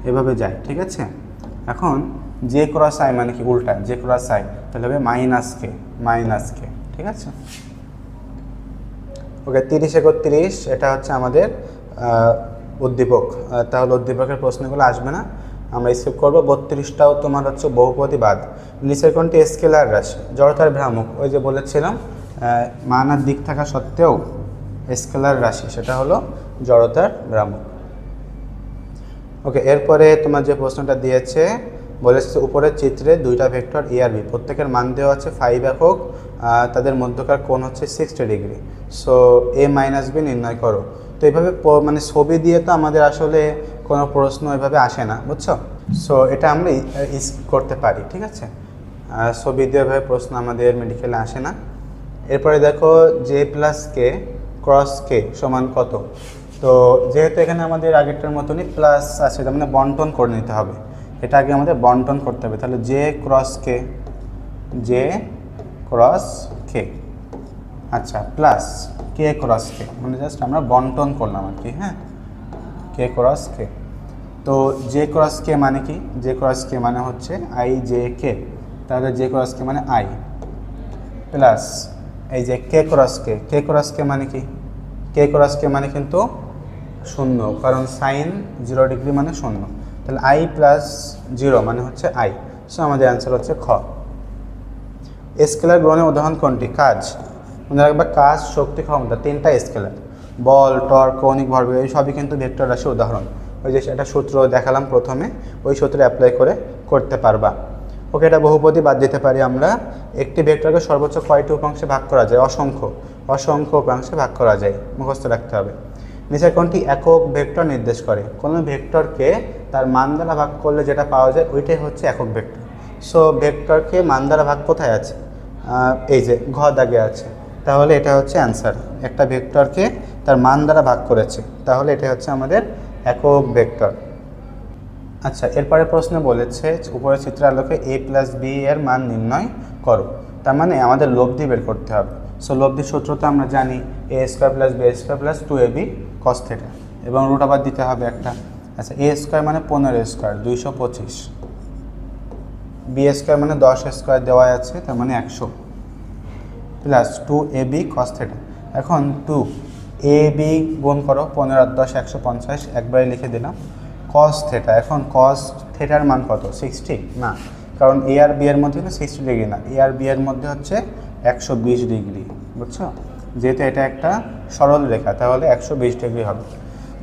এভাবে যায়, ঠিক আছে। এখন জে ক্রস আই মানে কি উল্টা, জে ক্রস আই, তাহলে হবে মাইনাস কে, ঠিক আছে। ওকে, 30 এটা হচ্ছে আমাদের উদ্দীপক, তাহলে উদ্দীপকের প্রশ্নগুলো আসবে না, আমরা স্কিপ করবো। 32টাও তোমার হচ্ছে বহুপদীবাদ। নিচের কোনটি স্কেলার রাশি, জড়তার ভ্রামক, ওই যে বলেছিলাম মান আর দিক থাকা সত্ত্বেও স্কেলার রাশি, সেটা হলো জড়তার ভ্রামক। ওকে, এরপরে তোমার যে প্রশ্নটা দিয়েছে বলেছে উপরের চিত্রে দুইটা ভেক্টর এ আর বি, প্রত্যেকের মান দেওয়া আছে 5 একক, তাদের মধ্যকার কোণ হচ্ছে 60 ডিগ্রি। সো এ মাইনাস বি নির্ণয় করো। তো এইভাবে মানে ছবি দিয়ে তো আমাদের আসলে কোনো প্রশ্ন এভাবে আসে না, বুঝছো। সো এটা আমরা করতে পারি, ঠিক আছে। ছবি দিয়ে এভাবে প্রশ্ন আমাদের মেডিকেলে আসে না। এরপরে দেখো জে প্লাস কে ক্রস কে সমান কত। তো যেহেতু এখানে আমাদের আগেরটার মতনই প্লাস আছে, তার মানে বন্টন করে নিতে হবে, এটা আগে আমাদের বন্টন করতে হবে। তাহলে জে ক্রস কে, আচ্ছা, প্লাস কে ক্রস কে, মানে জাস্ট আমরা বন্টন করলাম আর কি, হ্যাঁ, কে ক্রস কে। তো জে ক্রস কে মানে কি, জে ক্রস কে মানে হচ্ছে আই জে কে, তাহলে জে ক্রস কে মানে আই, প্লাস এই যে কে ক্রস কে মানে কি, কে ক্রস কে মানে কিন্তু 0, কারণ সাইন 0 ডিগ্রি মানে 0, তাহলে আই প্লাস 0 মানে হচ্ছে আই। সো আমাদের অ্যান্সার হচ্ছে খ। স্কেলার গ্রহণের উদাহরণ কোনটি, কাজ, মনে রাখবা কাজ, শক্তি, ক্ষমতা, তিনটা স্কেলার, বল, টর্ক, কৌণিক ভরবেগ, এই সবই কিন্তু ভেক্টর রাশির উদাহরণ। ওই যে একটা সূত্র দেখালাম প্রথমে, ওই সূত্রে অ্যাপ্লাই করে করতে পারবা। ওকে, এটা বহুপদী বাদ দিতে পারি আমরা। একটি ভেক্টরকে সর্বোচ্চ কয়টি উপাংশে ভাগ করা যায়, অসংখ্য উপাংশে ভাগ করা যায়, মুখস্থ রাখতে হবে। নিচের কোনটি একক ভেক্টর নির্দেশ করে, কোনো ভেক্টরকে তার মান দ্বারা ভাগ করলে যেটা পাওয়া যায় ওইটাই হচ্ছে একক ভেক্টর। সো ভেক্টরকে মান দ্বারা ভাগ কোথায় আছে, এই যে ঘ দাগে আছে, তাহলে এটা হচ্ছে অ্যান্সার। একটা ভেক্টরকে তার মান দ্বারা ভাগ করেছে, তাহলে এটা হচ্ছে আমাদের একক ভেক্টর। আচ্ছা, এরপরে প্রশ্ন বলেছে উপরের চিত্রের আলোকে এ প্লাস বি এর মান নির্ণয় করো, তার মানে আমাদের লব্ধি বের করতে হবে। সো লব্ধির সূত্র তো আমরা জানি, a square plus B square plus 2ab cos θ, এবং রুট আবার দিতে হবে একটা। আচ্ছা, এ স্কোয়ার মানে 15 স্কোয়ার 225, বি স্কোয়ার মানে 10 স্কোয়ার দেওয়া আছে, তার মানে 100, প্লাস 2ab cos θ। এখন 2ab গুণ করো, 15 আর 10 150, একবারে লিখে দিলাম, cos θ। এখন cos θ-র মান কত, 60 না, কারণ এ আর বি এর মধ্যে 60 ডিগ্রি না, এ আর বি এর মধ্যে হচ্ছে 120 ডিগ্রি, বুঝছো। যেহেতু এটা একটা সরল রেখা, তাহলে 120 ডিগ্রি হবে।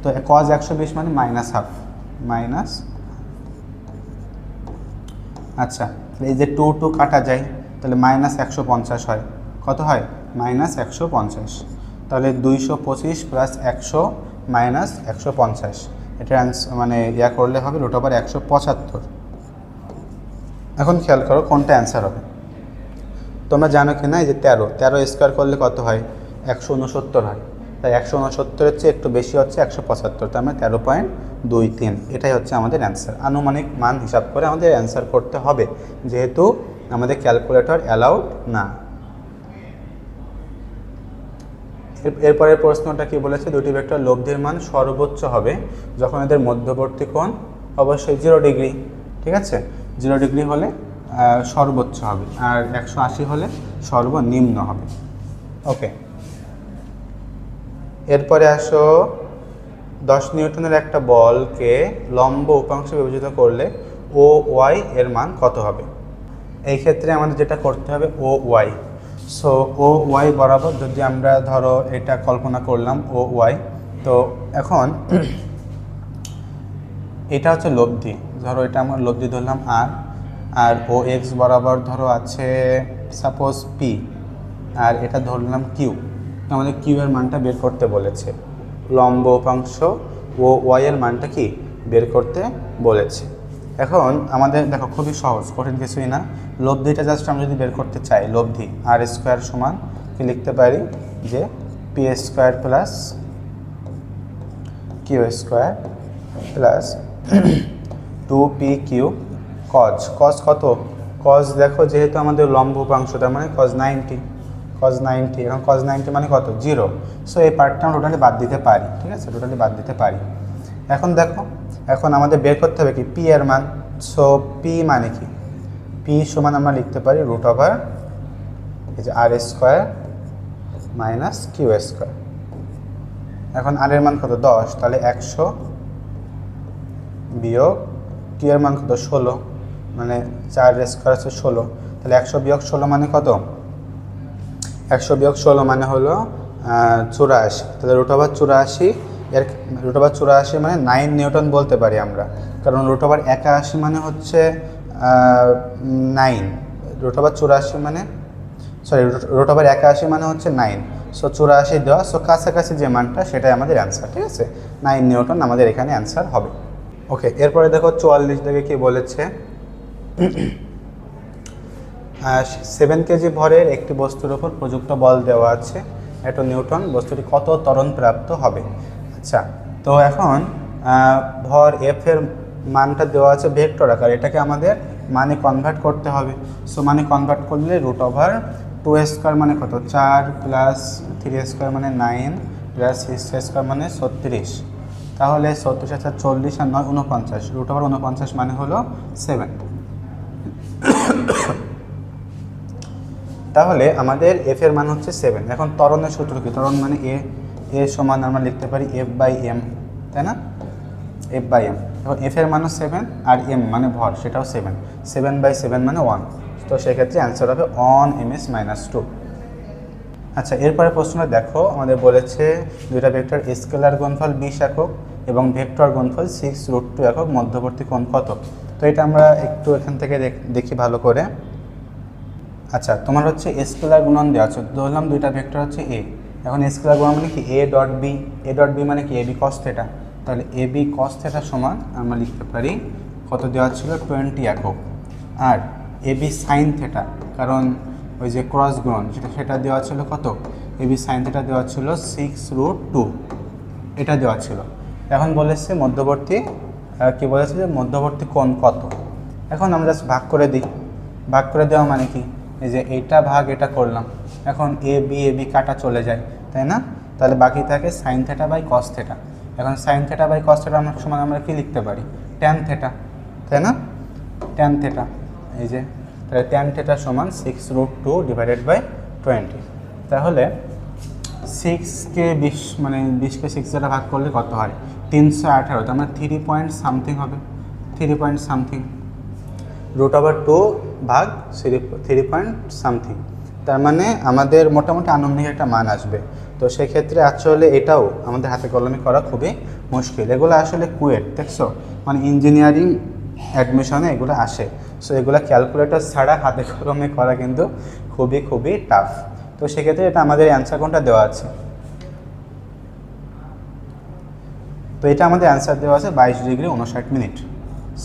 তো cos 120 মানে মাইনাস হাফ, মাইনাস, আচ্ছা এই যে 2 কাটা যায়, তাহলে মাইনাস 150 হয়, কত হয় মাইনাস 150, তাহলে 225 প্লাস 100 মাইনাস 150, এটা মানে ইয়া করলে হবে √175। এখন খেয়াল করো কোনটা অ্যান্সার হবে। তোমরা জানো কি না, এই যে 13 স্কোয়ার করলে কত হয় 169 হয়, তাই 169-এর চেয়ে একটু বেশি হচ্ছে 175, তার মানে 13.23, এটাই হচ্ছে আমাদের অ্যান্সার। আনুমানিক মান হিসাব করে আমাদের অ্যান্সার করতে হবে, যেহেতু আমাদের ক্যালকুলেটর অ্যালাউড না। এরপরের প্রশ্নটা কি বলেছে, দুটি ভেক্টর লব্ধির মান সর্বোচ্চ হবে যখন এদের মধ্যবর্তী কোণ অবশ্যই 0 ডিগ্রি, ঠিক আছে, 0 ডিগ্রি হলে সর্বোচ্চ হবে, আর 180 হলে সর্বনিম্ন হবে। ওকে, এরপরে আসো 10 নিউটনের একটা বলকে লম্ব উপাংশে বিভাজিত করলে ও ওয়াই এর মান কত হবে। এই ক্ষেত্রে আমাদের যেটা করতে হবে ও ওয়াই, সো ও ওয়াই বরাবর যদি আমরা ধরো এটা কল্পনা করলাম ও ওয়াই, তো এখন এটা হচ্ছে লব্ধি, ধরো এটা আমার লব্ধি ধরলাম আর ও এক্স বরাবর ধরো আছে সাপোজ পি, আর এটা ধরলাম কিউ, তো আমাদের কিউ এর মানটা বের করতে বলেছে, লম্ব উপাংশ ও ওয়াই এর মানটা কি বের করতে বলেছে। এখন আমাদের দেখো খুবই সহজ, কঠিন কিছুই না, লব্ধিটা জাস্ট আমরা যদি বের করতে চাই, লব্ধি আর স্কোয়ার সমান কি লিখতে পারি যে P square plus Q square plus 2p3 cos কত, কজ দেখো যেহেতু আমাদের লম্ব উপাংশ তার মানে cos 90, এখন cos 90 মানে কত 0, সো এই পার্টটা আমরা টোটালি বাদ দিতে পারি, ঠিক আছে, টোটালি বাদ দিতে পারি। এখন দেখো, এখন আমাদের বের করতে হবে কি পি এর মান, সো পি মানে কি, পি সমান আমরা লিখতে পারি √ এই যে আর স্কোয়ার মাইনাস কিউ স্কোয়ার। এখন আর এর মান কত 10, তাহলে 100 বিয়োগ কিউ এর মান কত 16, মানে 4 স্কোয়ার আছে 16, তাহলে 100 বিয়োগ 16 মানে কত, 100 বিয়োগ 16 মানে হলো 84, তাহলে √84, এর √84 মানে 9 নিউটন বলতে পারি আমরা, কারণ √81 মানে হচ্ছে 9, √84 মানে √81 মানে হচ্ছে 9, সো 84 দেওয়া, সো কাছাকাছি যে মানটা সেটাই আমাদের অ্যান্সার, ঠিক আছে, 9 নিউটন আমাদের এখানে অ্যান্সার হবে। ওকে, এরপরে দেখো 44 থেকে কি বলেছে, 7 কেজি ভরের একটি বস্তুর উপর প্রযুক্ত বল দেওয়া আছে 1 নিউটন, বস্তুটি কত ত্বরণ প্রাপ্ত হবে। আচ্ছা, তো এখন ভর এফ এর মানটা দেওয়া আছে ভেক্টর আকার, এটাকে আমাদের মানে কনভার্ট করতে হবে, সো মানে কনভার্ট করলে √2 স্কোয়ার মানে কত 4 প্লাস 3 স্কোয়ার মানে 9 প্লাস 6 স্কোয়ার মানে 36, তাহলে 36 আর 40 আর 9 49, √49 মানে হলো 7। তাহলে আমাদের এফ এর মান হচ্ছে 7। এখন ত্বরণের সূত্র কি, ত্বরণ মানে এ সমান আমরা লিখতে পারি F/m, তাই না, F/m। এখন এফ এর মানও 7 আর এম মানে ভর সেটাও 7, 7/7 মানে 1, তো সেক্ষেত্রে অ্যান্সার হবে 1 ms - 2। আচ্ছা, এরপরে প্রশ্নটা দেখো, আমাদের বলেছে দুইটা ভেক্টর স্কেলার গুণফল 20 একক এবং ভেক্টর গুণফল 6√2 একক, মধ্যবর্তী কোণ কত। তো এটা আমরা একটু এখান থেকে দেখি ভালো করে। আচ্ছা, তোমার হচ্ছে স্কেলার গুণন দেওয়া আছে, ধরলাম দুইটা ভেক্টর হচ্ছে এ, এখন স্কেলার গুণন মানে কি a.b মানে কি ab cos θ, তাহলে ab cos θ সমান আমরা লিখতে পারি কত দেওয়া ছিল 20 একক, আর ab sin θ, কারণ ওই যে ক্রস গুণন সেটা দেওয়া ছিল কত, ab sin θ দেওয়া ছিল 6√2, এটা দেওয়া ছিল। এখন বলেছে মধ্যবর্তী কি বলেছে যে মধ্যবর্তী কোণ কত। এখন আমরা ভাগ করে দিই, ভাগ করে দেওয়া মানে কি, এই যে এইটা ভাগ এটা করলাম, এখন ab কাটা চলে যায়, তাই না, তাহলে বাকি থাকে sin θ বাই cos θ। এখন sin θ বাই cos θ আমরা সমান আমরা কি লিখতে পারি tan θ, তাই না, tan θ, এই যে তাহলে tan θ সমান 6√2 ডিভাইডেড বাই 20, তাহলে 6কে 20 মানে 20কে 6 দ্বারা ভাগ করলে কত হয় 318, তার মানে 3 পয়েন্ট সামথিং হবে, 3 পয়েন্ট সামথিং, √2 ভাগ 3 পয়েন্ট সামথিং, তার মানে আমাদের মোটামুটি আনুমানিক একটা মান আসবে। তো সেক্ষেত্রে আসলে এটাও আমাদের হাতে কলমে করা খুবই মুশকিল। এগুলো আসলে কুয়েট, দেখছো, মানে ইঞ্জিনিয়ারিং অ্যাডমিশনে এগুলো আসে। সো এগুলো ক্যালকুলেটর ছাড়া হাতে কলমে করা কিন্তু খুবই খুবই টাফ। তো সেক্ষেত্রে এটা আমাদের অ্যান্সার কোনটা দেওয়া আছে, তো এটা আমাদের অ্যান্সার দেওয়া আছে 22 ডিগ্রি 59 মিনিট।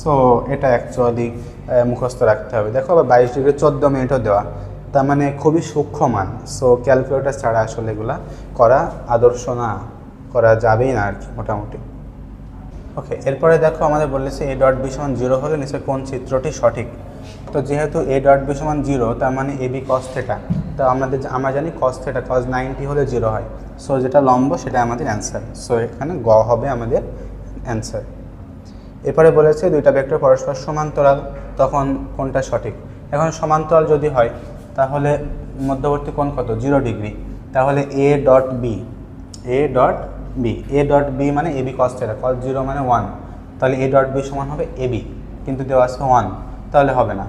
সো এটা অ্যাকচুয়ালি মুখস্থ রাখতে হবে। দেখো আবার 22 ডিগ্রি 14 মিনিটও দেওয়া, তার মানে খুবই সূক্ষ্ম মান। সো ক্যালকুলেটর ছাড়া আসলে এগুলা করা আদর্শ না, করা যাবেই না আর কি মোটামুটি। ওকে, এরপরে দেখো আমাদের বলেছে এ ডট বি সমান 0 হলে নিচে কোন চিত্রটি সঠিক। তো যেহেতু এ ডট বি সমান 0, তার মানে এ বি কস থেটা। তো আমরা জানি কস থেটা কস 90 হলে 0 হয়। সো যেটা লম্ব সেটা আমাদের অ্যান্সার। সো এখানে গ হবে আমাদের অ্যান্সার। এরপরে বলেছে দুইটা ভেক্টর পরস্পর সমান্তরাল, তখন কোনটা সঠিক। এখন সমান্তরাল যদি হয় তাহলে মধ্যবর্তী কোণ কত, 0 ডিগ্রি। তাহলে A dot B, A dot B, A dot B মানে এ বি কস থেটা, কস 0 মানে 1, তাহলে এ ডট বি সমান হবে এ বি, কিন্তু দেওয়া আছে 1, তাহলে হবে না।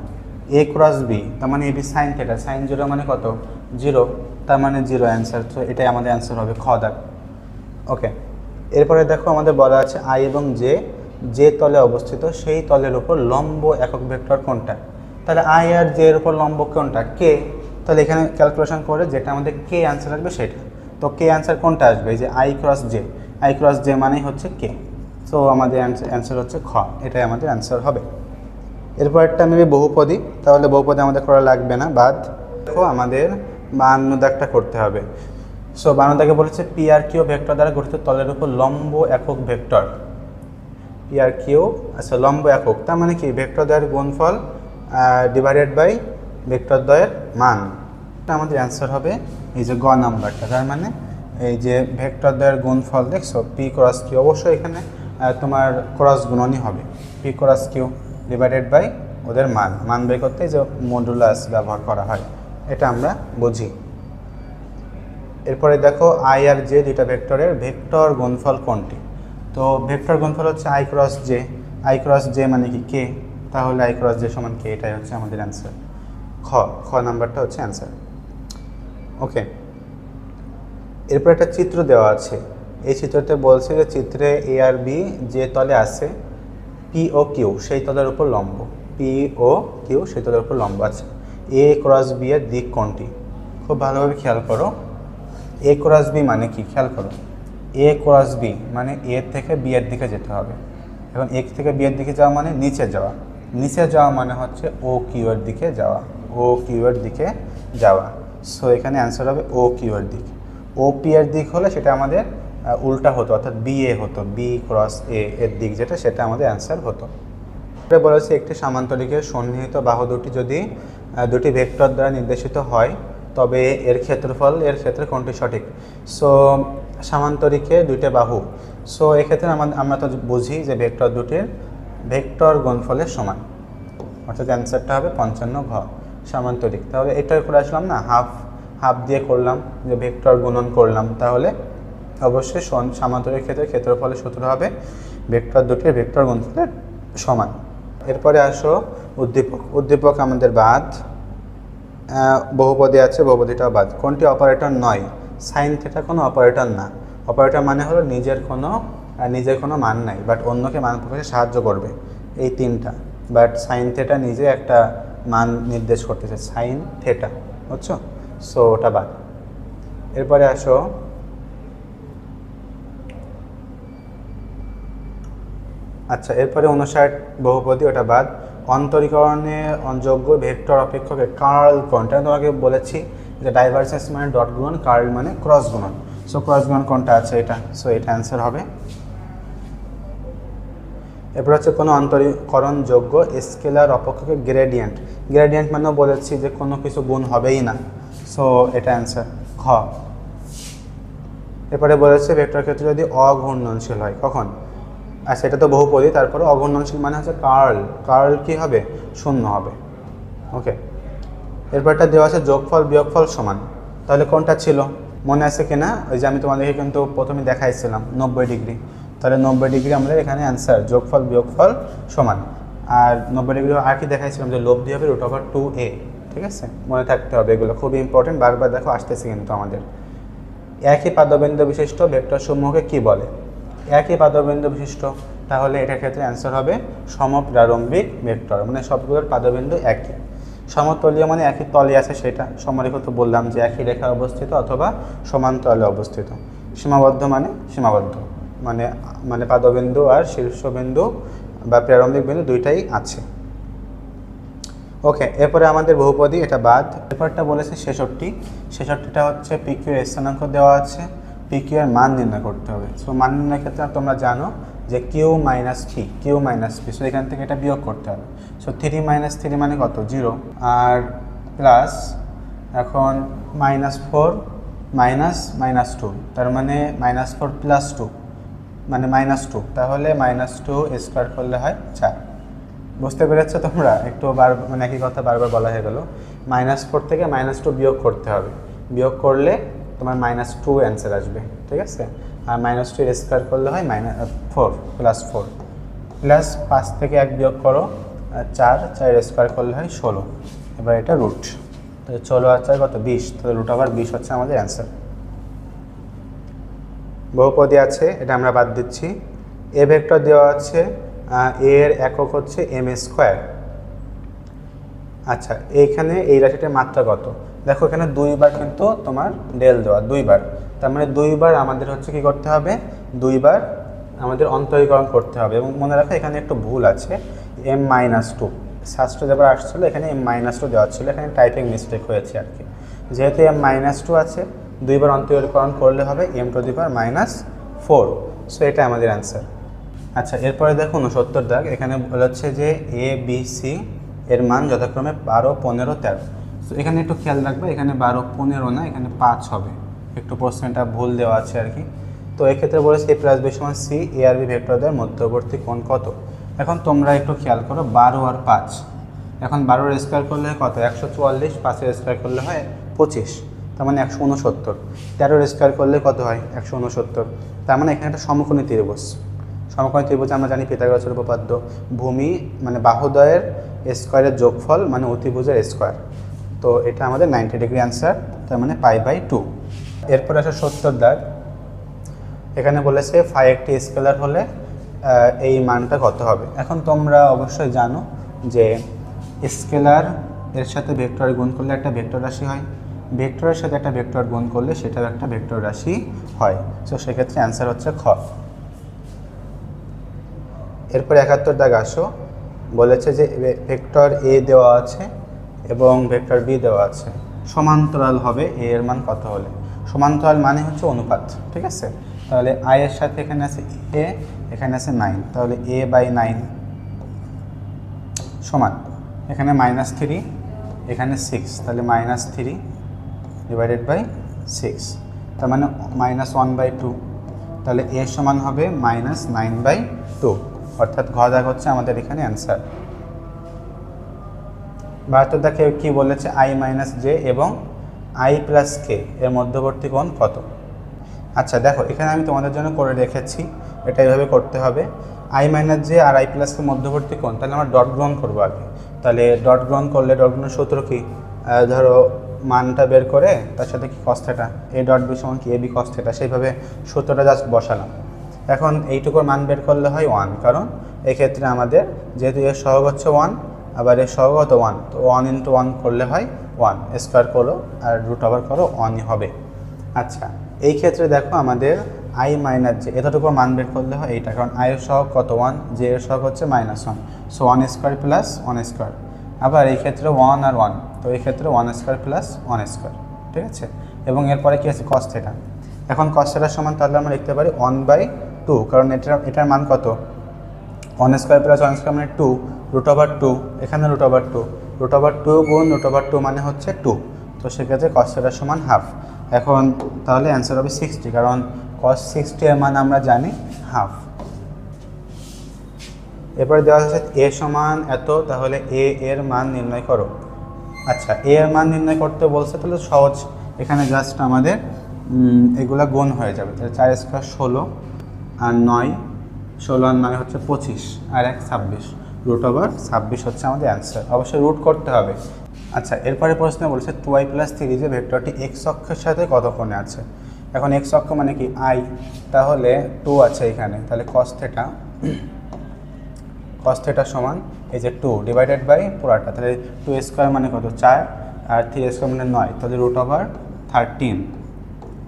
এ ক্রস বি তার মানে A B sine theta, sign 0 মানে কত, 0, তার মানে 0 অ্যান্সার। তো এটাই আমাদের অ্যান্সার হবে খ দাগ। ওকে, এরপরে দেখো আমাদের বলা আছে আই এবং জে যে তলে অবস্থিত সেই তলের উপর লম্ব একক ভেক্টর কোনটা। তাহলে আই আর জে এর উপর লম্ব কোনটা, কে। তাহলে এখানে ক্যালকুলেশন করে যেটা আমাদের কে অ্যান্সার আসবে সেটা। তো কে অ্যান্সার কোনটা আসবে, এই যে I cross J, I cross J মানেই হচ্ছে কে। সো আমাদের অ্যান্সার হচ্ছে খ, এটাই আমাদের অ্যান্সার হবে। এরপর একটা নেবে বহুপদী, তাহলে বহুপদী আমাদের করা লাগবে না, বাদ। দেখো আমাদের 52 দাগটা করতে হবে। সো 52 দাগে বলেছে পি আর কিউ ভেক্টর দ্বারা গঠিত তলের উপর লম্ব একক ভেক্টর। পি আর কিউ, আচ্ছা লম্ব একক তার মানে কি, ভেক্টর দ্বয়ের গুণফল ডিভাইডেড বাই ভেক্টর দ্বয়ের মান। এটা আমাদের অ্যান্সার হবে এই যে গ নাম্বারটা। তার মানে এই যে ভেক্টর দ্বয়ের গুণফল দেখছো পি ক্রস কিউ, অবশ্যই এখানে তোমার ক্রস গুণনই হবে, P cross Q divided by ওদের মান। মান বের করতে যে মডুলাস ব্যবহার করা হয়, এটা আমরা বুঝি। এরপরে দেখো আই আর জে দুইটা ভেক্টরের ভেক্টর গুণফল কোনটি। তো ভেক্টর গুণফল হচ্ছে I cross J, I cross J মানে কি কে, তাহলে আই ক্রস জে সমান কে, এটাই হচ্ছে আমাদের অ্যান্সার। খ নাম্বারটা হচ্ছে অ্যান্সার। ওকে, এরপর একটা চিত্র দেওয়া আছে। এই চিত্রতে বলছে যে চিত্রে এ আর বি যে তলে আছে পি ও কিউ সেই তলের উপর লম্ব, পি ও কিউ সেই তলের উপর লম্ব আছে। এ ক্রস বি এর দিক কোনটি, খুব ভালোভাবে খেয়াল করো। এ ক্রস বি মানে কি খেয়াল করো, এ ক্রস বি মানে এ থেকে বি এর দিকে যেতে হবে। এখন এ থেকে বি এর দিকে যাওয়া মানে নিচে যাওয়া, নিচে যাওয়া মানে হচ্ছে ও কিউ এর দিকে যাওয়া, ও কিউ এর দিকে যাওয়া। সো এখানে অ্যান্সার হবে ও কিউ এর দিক। ও পি এর দিক হলে সেটা আমাদের উল্টা হতো, অর্থাৎ বি এ হতো, বি ক্রস এ এর দিক যেটা, সেটা আমাদের অ্যান্সার হতো। এটা বলেছে একটি সামান্তরিকের সন্নিহিত বাহু দুটি যদি দুটি ভেক্টর দ্বারা নির্দেশিত হয় তবে এর ক্ষেত্রফল এর ক্ষেত্রে কোনটি সঠিক। সো সামান্তরিকে দুইটা বাহু, সো এক্ষেত্রে আমরা তো বুঝি যে ভেক্টর দুটির ভেক্টর গুণফলের সমান, অর্থাৎ অ্যান্সারটা হবে 55 ঘ সামান্তরিক। তাহলে এটা করে আসলাম না, হাফ দিয়ে করলাম, যে ভেক্টর গুণন করলাম, তাহলে অবশ্যই সামান্তরিক ক্ষেত্রে ক্ষেত্রফলের সূত্র হবে ভেক্টর দুটির ভেক্টর গুণফলের সমান। এরপরে আসো উদ্দীপক। উদ্দীপক আমাদের বাদ, বহুপদী আছে, বহুপদীটাও বাদ। কোনটি অপারেটর নয়, সাইন থেটা কোনো অপারেটর না। অপারেটর মানে হলো নিজের কোনো মান নাই, বাট অন্যকে মান প্রকাশে সাহায্য করবে, এই তিনটা। বাট সাইন থেটা নিজে একটা মান নির্দেশ করতেছে, সাইন থেটা, বুঝছো। সো ওটা বাদ। এরপরে আসো আচ্ছা, এরপরে 59 বহুপদী, ওটা বাদ। অন্তরীকরণে যোগ্য ভেক্টর অপেক্ষকের কার্ল কোনটা, তোমাকে বলেছি যে ডাইভারজেন্স মানে ডট গুণন, কার্ল মানে ক্রস গুণন। সো ক্রস গুণন কোনটা আছে, এটা। সো এটা অ্যান্সার হবে। এরপর হচ্ছে কোনো অন্তরীকরণ যোগ্য স্কেলার অপেক্ষকের গ্রেডিয়েন্ট। গ্রেডিয়েন্ট মানেও বলেছি যে কোনো কিছু গুণ হবেই না। সো এটা অ্যান্সার খ। এরপরে বলেছে ভেক্টর ক্ষেত্রে যদি অঘূর্ণনশীল হয় কখন। আচ্ছা, এটা তো বহুপদী, তারপরে অঘূর্ণনশীল মানে হচ্ছে কার্ল কি হবে, শূন্য হবে। ওকে, এরপরটা দেওয়া আছে যোগফল বিয়োগফল সমান। তাহলে কোনটা ছিল মনে আছে কিনা, ওই যে আমি তোমাদেরকে কিন্তু প্রথমে দেখাইছিলাম 90 ডিগ্রি। তাহলে 90 ডিগ্রি আমাদের এখানে অ্যান্সার, যোগফল বিয়োগফল সমান। আর 90 ডিগ্রি আর কি দেখাইছিলাম, যে লব্ধি হবে √2a। ঠিক আছে, মনে থাকতে হবে, এগুলো খুবই ইম্পর্টেন্ট, বারবার দেখো আসতেছে কিন্তু আমাদের। একই পাদবিন্দু বিশিষ্ট ভেক্টর সমূহকে কি বলে? একই পাদবিন্দু বিশিষ্ট, তাহলে এটার ক্ষেত্রে অ্যান্সার হবে সমপ্রারম্ভিক ভেক্টর, মানে সবগুলোর পাদবিন্দু একই। সমতলীয় মানে একই তলে আছে, সেটা সমরেখা তো বললাম যে একই রেখায় অবস্থিত অথবা সমান্তরালে অবস্থিত। সীমাবদ্ধ মানে সীমাবদ্ধ, মানে মানে পাদবিন্দু আর শীর্ষবিন্দু বা প্রারম্ভিক বিন্দু দুইটাই আছে। ওকে, এরপরে আমাদের বহুপদী, এটা বাদ। এরপরটা বলেছে 66। 66টা হচ্ছে পিকিউ এর স্থানাঙ্ক দেওয়া আছে, পিকিউ এর মান নির্ণয় করতে হবে। সো মান নির্ণয়ের ক্ষেত্রে তোমরা জানো যে Q minus P, Q minus P, so এখান থেকে এটা বিয়োগ করতে হবে। সো 3 মাইনাস 3 মানে কত? 0, আর প্লাস এখন -4 মাইনাস -2, তার মানে -4 প্লাস 2 মানে -2, তাহলে -2 স্কোয়ার করলে হয় 4। বুঝতে পেরেছো তোমরা? একটু মানে একই কথা বারবার বলা হয়ে গেল। -4 থেকে -2 বিয়োগ করতে হবে, বিয়োগ করলে তোমার -2 অ্যান্সার আসবে, ঠিক আছে? আর -2 স্কোয়ার করলে হয় -4 প্লাস 4, প্লাস 5 থেকে 1 বিয়োগ করো 4, 4 স্কোয়ার করলে হয় 16। এবার এটা রুট, তো 16 আর 4 কত? 20, তাহলে √20 হচ্ছে আমাদের অ্যান্সার। বহুপদী আছে, এটা আমরা বাদ দিচ্ছি। এ ভেক্টর দেওয়া আছে, এর একক হচ্ছে m²। আচ্ছা, এইখানে এই রাশিটার মাত্রা কত? দেখো এখানে 2বার কিন্তু তোমার ডেল দেওয়া, 2বার, তার মানে 2বার আমাদের হচ্ছে কি করতে হবে? 2বার আমাদের অন্তরীকরণ করতে হবে। এবং মনে রাখো এখানে একটু ভুল আছে, m-2 শাস্ত্র যেবার আসছিলো এখানে m-2 দেওয়া ছিল, এখানে টাইপিং মিস্টেক হয়েছে আর কি। যেহেতু m-2 আছে, 2বার অন্তরীকরণ করলে হবে m⁻⁴, সো এটা আমাদের অ্যান্সার। আচ্ছা, এরপরে দেখো 69 দাগ, এখানে বলেছে যে এ বি সি এর মান যথাক্রমে 12, 15, 13। তো এখানে একটু খেয়াল রাখবে, এখানে 12, 15 না, এখানে 5 হবে, একটু প্রশ্নটা ভুল দেওয়া আছে আর কি। তো এক্ষেত্রে বলেছে a + b = c, a R b ভেক্টরদের মধ্যবর্তী কোণ কত? এখন তোমরা একটু খেয়াল করো, 12 আর 5, এখন 12 স্কোয়ার করলে হয় কত? 144, 5 স্কোয়ার করলে হয় 25, তার মানে 169। 13 স্কোয়ার করলে কত হয়? 169, তার মানে এখানে একটা সমকোণী ত্রিভুজ। সমকোণী ত্রিভুজ আমরা জানি পিথাগোরাসের উপপাদ্য, ভূমি মানে বাহুদ্বয়ের স্কোয়ারের যোগফল মানে অতিভুজের স্কোয়ার। তো এটা আমাদের 90 ডিগ্রি অ্যান্সার, তার মানে π/2। এরপর আসে 70 দাগ, এখানে বলেছে ফাই একটি স্কেলার হলে এই মানটা কত হবে? এখন তোমরা অবশ্যই জানো যে স্কেলার এর সাথে ভেক্টর গুণ করলে একটা ভেক্টর রাশি হয়, ভেক্টরের সাথে একটা ভেক্টর গুণ করলে সেটাও একটা ভেক্টর রাশি হয়। সো সেক্ষেত্রে অ্যান্সার হচ্ছে খ। এরপর 71 দাগ আসো, বলেছে যে ভেক্টর এ দেওয়া আছে এবং ভেক্টর বি দেওয়া আছে, সমান্তরাল হবে এ এর মান কত হলে? সমান্তরাল মানে হচ্ছে অনুপাত, ঠিক আছে? তাহলে আই এর সাথে এখানে আছে এ, এখানে আছে 9, তাহলে a/9 সমান এখানে -3, এখানে 6, তাহলে -3 / 6, তার মানে -1/2, তাহলে a সমান হবে -9/2, অর্থাৎ ঘ দাগ হচ্ছে আমাদের এখানে অ্যান্সার। 72 দাগে কি বলেছে? i - j এবং i + k এর মধ্যবর্তী কোণ কত? আচ্ছা দেখো, এখানে আমি তোমাদের জন্য করে রেখেছি, এটা এইভাবে করতে হবে। i - j R i + k মধ্যবর্তী কোণ, তাহলে আমরা ডট গ্রহণ করবো আগে। তাহলে ডট গ্রহণ করলে ডট গ্রহণের সূত্র কি? ধরো মানটা বের করে তার সাথে কি cos θ, a ডট b সমান কি ab cos θ, সেইভাবে সূত্রটা জাস্ট বসালাম। এখন এইটুকুর মান বের করলে হয় 1, কারণ এক্ষেত্রে আমাদের যেহেতু এর সহগ হচ্ছে 1, আবার এর সহগ হতো 1, তো 1 × 1 করলে হয় 1, স্কোয়ার করো আর √ করো 1ই হবে। আচ্ছা, এই ক্ষেত্রে দেখো আমাদের i - j এতটুকু মান বের করলে হয় এইটা, কারণ i এর সহগ কত? 1, j এর সহগ হচ্ছে -1, সো 1² + 1²। আবার এই ক্ষেত্রে 1 আর 1, তো এই ক্ষেত্রে 1² + 1², ঠিক আছে? এবং এরপরে কি আছে? cos θ। এখন cos θ সমান তাহলে আমরা লিখতে পারি 1/2, কারণ এটার মান কত? 1² + 1² মানে 2, √2, এখানে √2, √2 গুণ √2 মানে হচ্ছে 2, তো সেক্ষেত্রে cos θ সমান ½ এখন তাহলে অ্যান্সার হবে 60, কারণ cos 60 এর মান আমরা জানি ½ এরপরে দেওয়া আছে a সমান এত, তাহলে a এর মান নির্ণয় করো। আচ্ছা, a এর মান নির্ণয় করতে বলছে, তাহলে সহজ, এখানে জাস্ট আমাদের এগুলা গুণ হয়ে যাবে। তাহলে 4² 16 আর 9, 16 আর 9 হচ্ছে 25 আর 1 26, √26 হচ্ছে আমাদের অ্যান্সার। অবশ্যই রুট করতে হবে। আচ্ছা, এরপরে প্রশ্ন বলছে 2i + 3 যে ভেক্টরটি x অক্ষের সাথে কত কোণে আছে? এখন এক্স অক্ষ মানে কি আই, তাহলে 2 আছে এখানে, তাহলে cos থিটা সমান এই যে 2 ডিভাইডেড বাই পুরাটা, তাহলে 2² মানে কত 4 আর 3² মানে 9, তাহলে √13,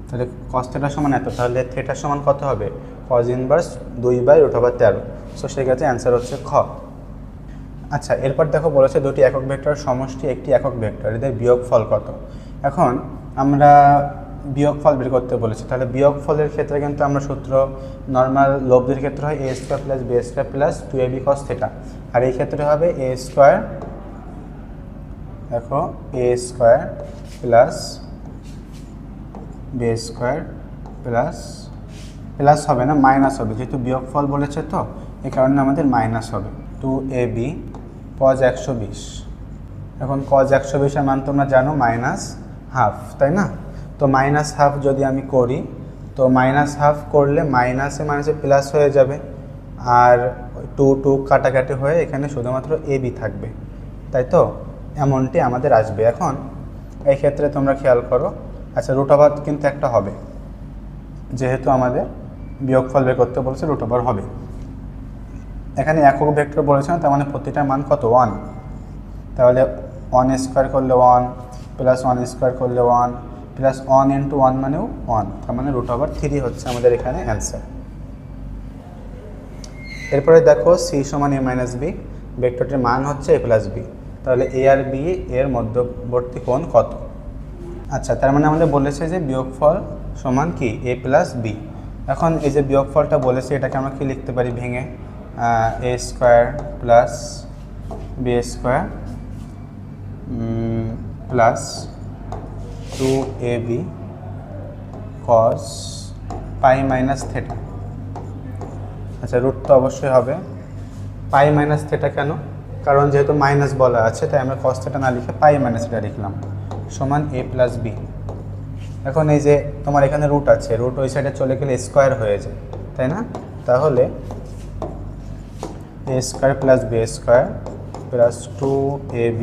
তাহলে cos থিটা সমান এত, তাহলে থিটা সমান কত হবে cos ইনভার্স 2/√13। সো সেক্ষেত্রে অ্যান্সার হচ্ছে খ। আচ্ছা, এরপর দেখো বলেছে দুটি একক ভেক্টর সমষ্টি একটি একক ভেক্টর, এদের বিয়োগফল কত। এখন আমরা বিয়োগফল বের করতে বলেছি, তাহলে বিয়োগফলের ক্ষেত্রে কিন্তু আমরা সূত্র নর্মাল লব্ধির ক্ষেত্রে হয় a² + b² + 2ab cos θ, আর এই ক্ষেত্রে হবে a² দেখো a² প্লাস b² প্লাস হবে না মাইনাস হবে, যেহেতু বিয়োগফল বলেছে তো এই কারণে আমাদের মাইনাস হবে 2ab cos 120। এখন cos 120 এর মান তোমরা জানো -½ তাই না, তো -½ যদি আমি করি তো -½ করলে মাইনাসে মাইনাসে প্লাস হয়ে যাবে, আর 2 কাটাকাটি হয়ে এখানে শুধুমাত্র ab থাকবে, তাই তো এমনটি আমাদের আসবে। এখন এই ক্ষেত্রে তোমরা খেয়াল করো, আচ্ছা √ওভার কিন্তু একটা হবে, যেহেতু আমাদের বিয়োগফল বের করতে বলেছে √ওভার হবে। এখানে একক ভেক্টর বলেছে না, তার মানে প্রতিটার মান কত 1, তাহলে 1² করলে 1 প্লাস 1² করলে 1 প্লাস 1 × 1 মানেও 1, তার মানে √3 হচ্ছে আমাদের এখানে অ্যান্সার। এরপরে দেখো c সমান a - b, ভেক্টরটির মান হচ্ছে a + b, তাহলে a আর b এর মধ্যবর্তী কোণ কত। আচ্ছা, তার মানে আমাদের বলেছে যে বিয়োগফল সমান কি a + b। এখন এই যে বিয়োগফলটা বলেছে এটাকে আমরা কি লিখতে পারি ভেঙে, a² plus b² plus 2ab cos π - θ। আচ্ছা, রুট তো অবশ্যই হবে π - θ, কেন, কারণ যেহেতু মাইনাস বলা আছে তাই আমরা cos θ না লিখে π - θ লিখলাম, সমান a + b। এখন এই যে তোমার এখানে রুট আছে, রুট ওই সাইডে চলে গেলে স্কোয়ার হয়ে যায় তাই না, তাহলে a² + b² plus 2ab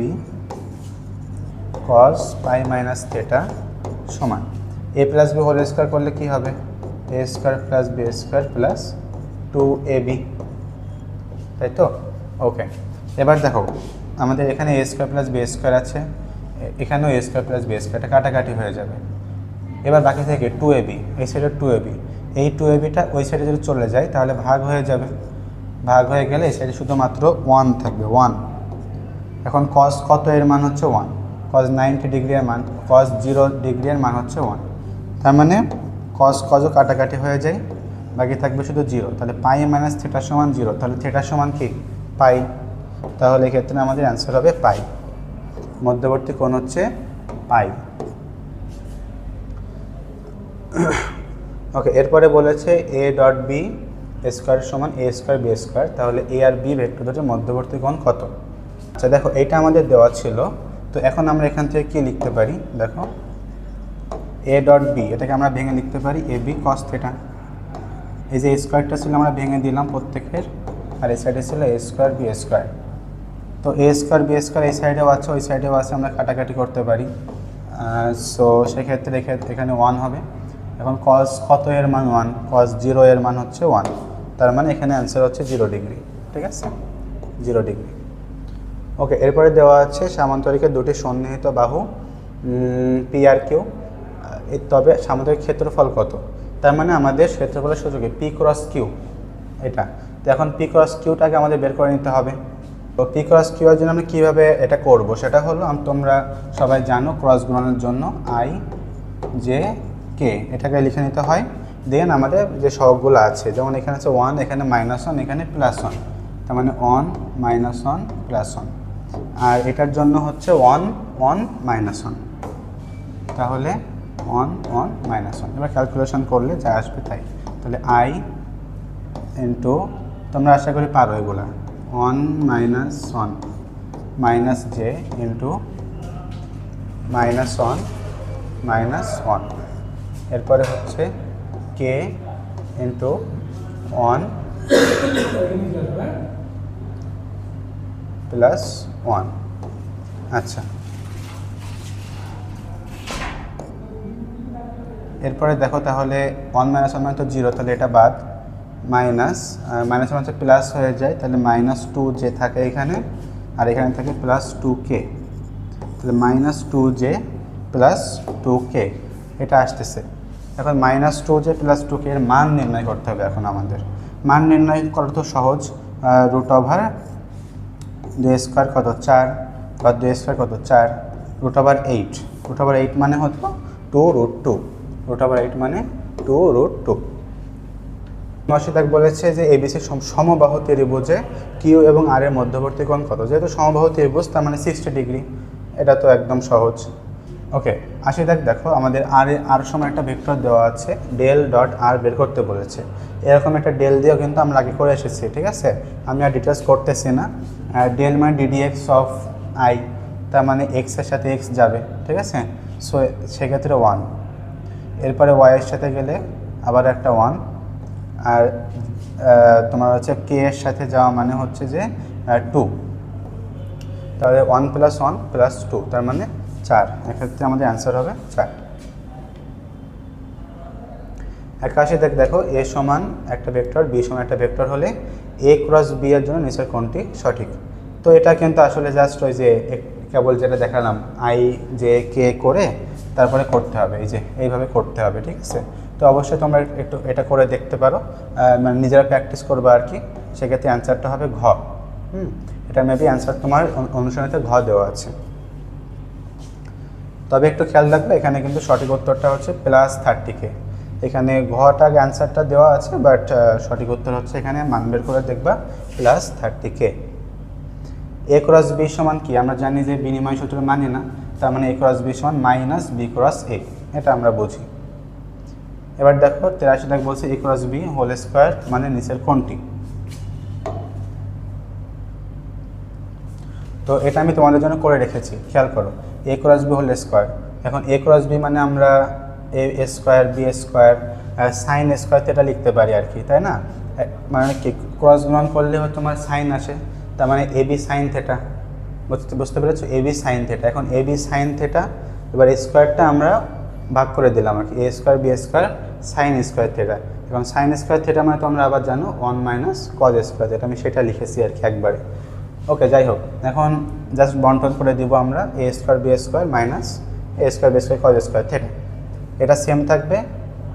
cos π - θ সমান a + b হোল স্কোয়ার করলে কি হবে a² + b² প্লাস 2ab, তাই তো ওকে। এবার দেখো আমাদের এখানে a² + b² আছে, এখানেও a² + b², এটা কাটাকাটি হয়ে যাবে। এবার বাকি থেকে 2ab, এই সাইডে 2ab, এই 2abটা ওই সাইডে যদি চলে যায় তাহলে ভাগ হয়ে যাবে, ভাগ হয়ে গেলে এই সাইডে শুধুমাত্র 1 থাকবে 1। এখন cos কত এর মান হচ্ছে 1, cos 90 ডিগ্রি এর মান, cos 0 ডিগ্রি এর মান হচ্ছে 1, তার মানে cos কাটাকাটি হয়ে যায়, বাকি থাকবে শুধু 0, তাহলে π - θ সমান 0, তাহলে θ সমান কি π, তাহলে এক্ষেত্রে আমাদের অ্যান্সার হবে π, মধ্যবর্তী কোণ হচ্ছে π। ওকে, এরপরে বলেছে a.b² সমান a² b², তাহলে a আর b ভেক্টর দুটোর মধ্যবর্তী কোণ কত। আচ্ছা দেখো এইটা আমাদের দেওয়া ছিল, তো এখন আমরা এখান থেকে কি লিখতে পারি, দেখো a.b এটাকে আমরা ভেঙে লিখতে পারি ab cos θ, এই যে স্কোয়ারটা ছিল আমরা ভেঙে দিলাম প্রত্যেকের, আর এই সাইডে ছিল a² b², তো a² b² এই সাইডেও আছে ওই সাইডেও আছে, আমরা কাটাকাটি করতে পারি, সো সেক্ষেত্রে এখানে 1 হবে। এখন cos কত এর মান 1, cos 0 এর মান হচ্ছে 1, তার মানে এখানে অ্যান্সার হচ্ছে 0 ডিগ্রি, ঠিক আছে 0 ডিগ্রি। ওকে, এরপরে দেওয়া আছে সামান্তরিকের দুটি সন্নিহিত বাহু পি আর কিউ, তবে সামান্তরিক ক্ষেত্রফল কত, তার মানে আমাদের ক্ষেত্রফলের সূত্র পি ক্রস কিউ এটা, তো এখন পি ক্রস কিউটাকে আমাদের বের করে নিতে হবে। তো পি ক্রস কিউ এর জন্য আমরা কীভাবে এটা করব, সেটা হলো তোমরা সবাই জানো ক্রস গুণনের জন্য i j k এটাকে লিখে নিতে হয়, দেন আমাদের যে সহগগুলো আছে যেমন এখানে আছে 1, এখানে -1, এখানে +1, তার মানে 1 -1 +1, আর এটার জন্য হচ্ছে 1 1 -1, তাহলে 1 1 -1। এবার ক্যালকুলেশন করলে যা আসবে তাই, তাহলে i ইন্টু, তোমরা আশা করি পারো এগুলা, 1 -1 - j ইন্টু -1 -1, এরপরে হচ্ছে k ইন্টু 1 +1। আচ্ছা এরপরে দেখো তাহলে 1 - 1 মানে তো 0, তাহলে এটা বাদ, মাইনাস মাইনাস হচ্ছে প্লাস হয়ে যায়, তাহলে -2j থাকে এখানে, আর এখানে থাকে +2k, তাহলে -2j + 2k এটা আসতেছে। এখন -2j + 2k এর মান নির্ণয় করতে হবে। এখন আমাদের মান নির্ণয় করা তো সহজ, √2² কত 4, বা 2² কত 4, √8, √8 মানে হতো 2√2, √8 মানে 2√2। মশিদাক বলেছে যে এবিসি সমবাহু ত্রিভুজে কিউ এবং আর এর মধ্যবর্তী কোণ কত। যেহেতু সমবাহু ত্রিভুজ তার মানে 60 ডিগ্রি, এটা তো একদম সহজ। ওকে, আশিদাক দেখো আমাদের আর সময় একটা ভেক্টর দেওয়া আছে, del.r বের করতে বলেছে। এরকম একটা ডেল দিয়েও কিন্তু আমরা আগে করে এসেছি, ঠিক আছে, আমি আর ডিটেলস করতেছি না। ডেল মানে ddx অফ i, তার মানে এক্স এর সাথে এক্স যাবে, ঠিক আছে, সো সেক্ষেত্রে 1, এরপরে ওয়াই এর সাথে গেলে আবার একটা 1, আর তোমার হচ্ছে কে এর সাথে যাওয়া মানে হচ্ছে যে 2, তাহলে 1 + 1 + 2 তার মানে 4, এক্ষেত্রে আমাদের অ্যান্সার হবে 4। 81 দেখো এ সমান একটা ভেক্টর, বি সমান একটা ভেক্টর হলে a × b এর জন্য নিচের কোণটি সঠিক। তো এটা কিন্তু আসলে জাস্ট ওই যে কেবল যেটা দেখালাম i j k করে তারপরে করতে হবে, এই যে এইভাবে করতে হবে, ঠিক আছে। তো অবশ্যই তোমরা একটু এটা করে দেখতে পারো, মানে নিজেরা প্র্যাকটিস করবে আর কি, সেক্ষেত্রে অ্যান্সারটা হবে ঘ। এটা মেবি অ্যান্সার তোমার অনুশীলনীতে ঘ দেওয়া আছে। তবে একটু খেয়াল রাখবে, এখানে কিন্তু সঠিক উত্তরটা হচ্ছে +30k, এখানে ঘটা অ্যান্সারটা দেওয়া আছে, বাট সঠিক উত্তর হচ্ছে এখানে মান বের করে দেখবা +30k। a × b সমান কি, আমরা জানি যে বিনিময় সূত্র মানি না, তার মানে a × b সমান -b × a, এটা আমরা বুঝি। এবার দেখো 83 বলছে a × b হোল স্কয়ার মানে নিচের কোণটি। তো এটা আমি তোমাদের জন্য করে রেখেছি, খেয়াল করো, a × b হোল স্কয়ার। এখন a × b মানে আমরা a² b² sin স্কয়ার এটা লিখতে পারি আর কি, তাই না, মানে কি ক্রস গুণন করলে হয়তো তোমার সাইন আসে, তার মানে ab sin θ, বুঝতে পেরেছো, ab sin θ। এখন ab sin θ, এবার স্কোয়ারটা আমরা ভাগ করে দিলাম আর কি, a² b² sin স্কয়ার θ। এখন sin স্কয়ার θ মানে তো আমরা আবার জানো 1 - cos স্কয়ার, এটা আমি সেটা লিখেছি আর কি একবারে। ওকে, যাই হোক, এখন জাস্ট বন্টন করে দিব আমরা a² b² a² b² cos square θ, এটা সেম থাকবে,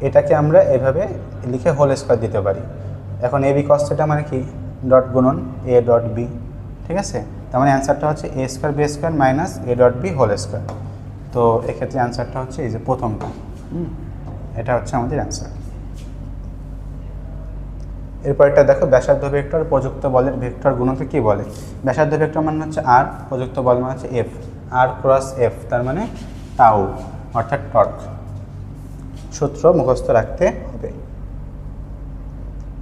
এটাকে আমরা এভাবে লিখে হোল স্কয়ার দিতে পারি। এখন ab cos θ মানে কি, ডট গুণন a.b, ঠিক আছে, তার মানে অ্যান্সারটা হচ্ছে a² b² - a.b whole square. তো এক্ষেত্রে অ্যান্সারটা হচ্ছে এই যে প্রথমটা, এটা হচ্ছে আমাদের অ্যান্সার। এরপরটা দেখো ব্যাসার্ধ ভেক্টর প্রযুক্ত বলের ভেক্টর গুণকে কি বলে। ব্যাসার্ধ ভেক্টর মানে হচ্ছে r, প্রযুক্ত বল মানে হচ্ছে f, r × f তার মানে টাউ অর্থাৎ টর্ক। সূত্র মুখস্থ রাখতে হবে।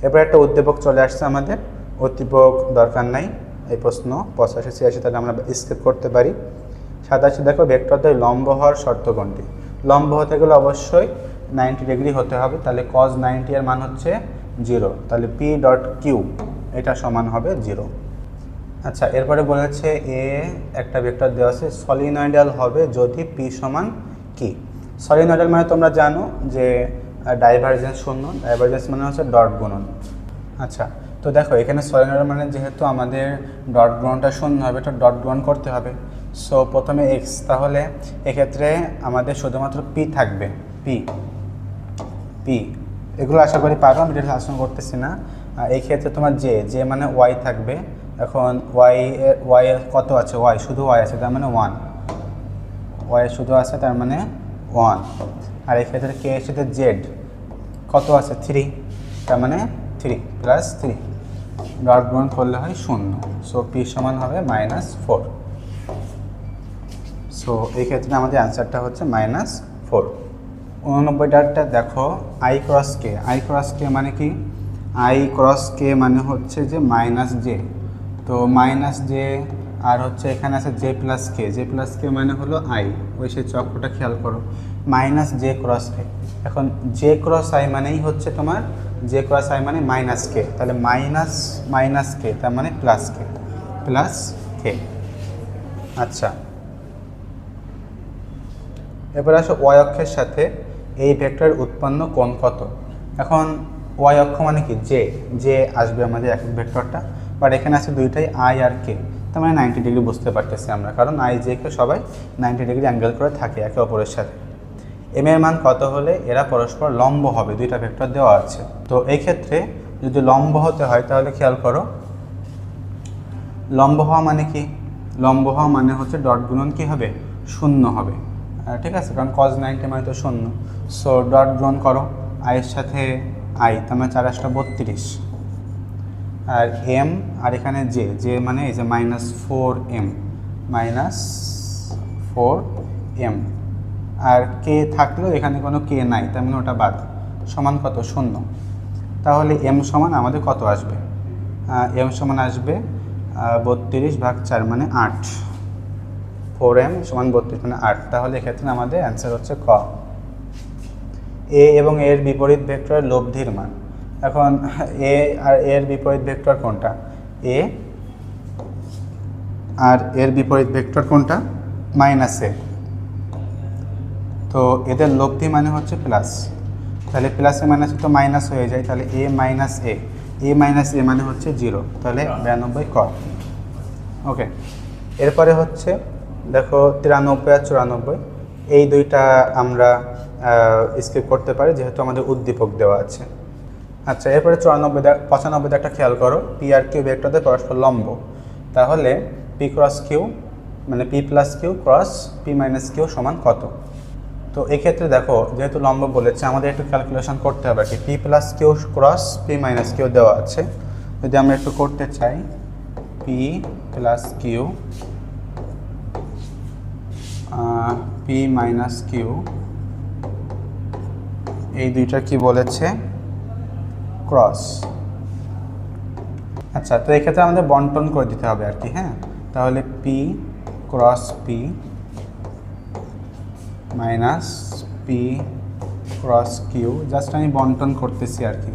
এরপর একটা উদ্দীপক চলে আসছে আমাদের, উদ্দীপক দরকার নাই, এই প্রশ্ন 85 86 তাহলে আমরা স্কিপ করতে পারি। 87 দেখো ভেক্টরদ্বয় লম্ব হওয়ার শর্ত কোনটি। লম্ব হতে গেলে অবশ্যই 90 ডিগ্রি হতে হবে, তাহলে cos 90 এর মান হচ্ছে 0, তাহলে p.q এটা সমান হবে 0। আচ্ছা, এরপরে বলেছে এ একটা ভেক্টর দেওয়া আছে, সলিনয়েডাল হবে যদি p সমান কি। সলিনয়েডাল মানে তোমরা জানো যে ডাইভারজেন্স শূন্য, ডাইভারজেন্স মানে হচ্ছে ডট গুণন। আচ্ছা, তো দেখো এখানে সলিনয়েডাল মানে যেহেতু আমাদের ডট গুণনটা শূন্য হবে, তো ডট গুণন করতে হবে। সো প্রথমে x, তাহলে এক্ষেত্রে আমাদের শুধুমাত্র p থাকবে, p এগুলো আশা করি পারো, আমি এটা আলোচনা করতেছি না। এই ক্ষেত্রে তোমার যে মানে y থাকবে। এখন y কত আছে, y শুধু y আছে, তার মানে 1, y শুধু আছে তার মানে 1। আর এই ক্ষেত্রে k এর সাথে z কত আছে 3, তার মানে 3 + 3 ডট গুণন করলে হয় 0, সো p সমান হবে -4। সো এই ক্ষেত্রে আমাদের অ্যান্সারটা হচ্ছে -4। 89টা দেখো i × k, i × k মানে কি, i × k মানে হচ্ছে যে -j, তো -j আর হচ্ছে এখানে আছে j + k মানে হলো i, ওই সেই চক্রটা খেয়াল করো, -j × k। এখন j × i মানেই হচ্ছে তোমার j × i মানে -k, তাহলে -k তার মানে +k। আচ্ছা, এবার আসো y অক্ষের সাথে এই ভেক্টর উৎপন্ন কোণ কত। এখন ওয়াই অক্ষ মানে কি যে আসবে আমাদের একক ভেক্টরটা, বাট এখানে আছে দুইটাই আই আর কে, তার মানে 90 ডিগ্রি বুঝতে পারতেছি আমরা, কারণ আই জে কে সবাই 90 ডিগ্রি অ্যাঙ্গেল করে থাকে একে অপরের সাথে। এম এর মান কত হলে এরা পরস্পর লম্ব হবে, দুইটা ভেক্টর দেওয়া আছে। তো এই ক্ষেত্রে যদি লম্ব হতে হয় তাহলে খেয়াল করো, লম্ব হওয়া মানে কি, লম্ব হওয়া মানে হচ্ছে ডট গুণন কী হবে, শূন্য হবে, ঠিক আছে, কারণ cos 90 মানে তো শূন্য। সো ডট গুণন করো আইয়ের সাথে আই, তার মানে 4 × 32, আর এম আর এখানে জে মানে এই যে -4m, -4m, আর কে থাকলেও এখানে কোনো কে নাই, তার মানে ওটা বাদ, সমান কত, শূন্য। তাহলে এম সমান আমাদের কত আসবে, এম সমান আসবে 32/4 মানে 8, 4m সমান 32 মানে 8। তাহলে এক্ষেত্রে আমাদের অ্যান্সার হচ্ছে ক। এ এবং এর বিপরীত ভেক্টরের লব্ধির মান। এখন এ আর এর বিপরীত ভেক্টর কোনটা, এ আর এর বিপরীত ভেক্টর কোনটা, -a। তো এদের লব্ধি মানে হচ্ছে প্লাস, তাহলে প্লাসে মাইনাসে তো মাইনাস হয়ে যায়, তাহলে a - a মানে হচ্ছে 0, তাহলে 92 ক। ওকে, এরপরে হচ্ছে দেখো 93 আর 94, এই দুইটা আমরা স্কিপ করতে পারি যেহেতু আমাদের উদ্দীপক দেওয়া আছে। আচ্ছা, এরপরে 95 একটা খেয়াল করো, পি আর কিউ ভেক্টরদের পরস্পর লম্ব, তাহলে পি ক্রস কিউ মানে P plus Q cross P minus Q সমান কত। তো এক্ষেত্রে দেখো যেহেতু লম্ব বলেছে আমাদের একটু ক্যালকুলেশন করতে হবে কি, P plus Q cross P minus Q দেওয়া আছে, যদি আমরা একটু করতে চাই P plus Q P minus Q, এই দুইটা কি বলেছে, ক্রস। আচ্ছা, তো এক্ষেত্রে আমাদের বন্টন করে দিতে হবে আর কি, হ্যাঁ, তাহলে P cross P minus P cross Q, just আমি বন্টন করতেছি আর কি,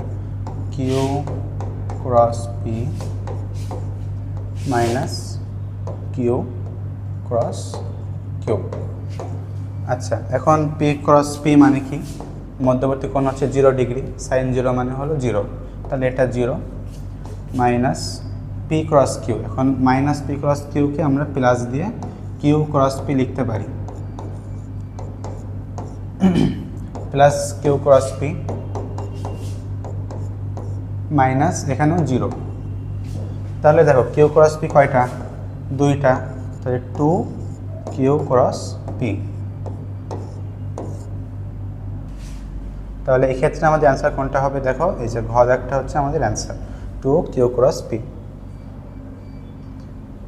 Q cross P minus Q cross Q. আচ্ছা, এখন পি ক্রস পি মানে কি, মধ্যবর্তী কোণ হচ্ছে 0 ডিগ্রি, সাইন 0 মানে হলো 0, তাহলে এটা 0 মাইনাস পি ক্রস কিউ। এখন মাইনাস পি ক্রস কিউকে আমরা প্লাস দিয়ে কিউ ক্রস পি লিখতে পারি, plus Q cross P minus এখানেও 0, তাহলে দেখো কিউ ক্রস পি কয়টা, দুইটা, তাহলে 2 কিউ ক্রস পি। তাহলে এক্ষেত্রে আমাদের অ্যান্সার কোনটা হবে, দেখো এই যে ঘ দাগটা হচ্ছে আমাদের অ্যান্সার, 2 কিউ ক্রস পি।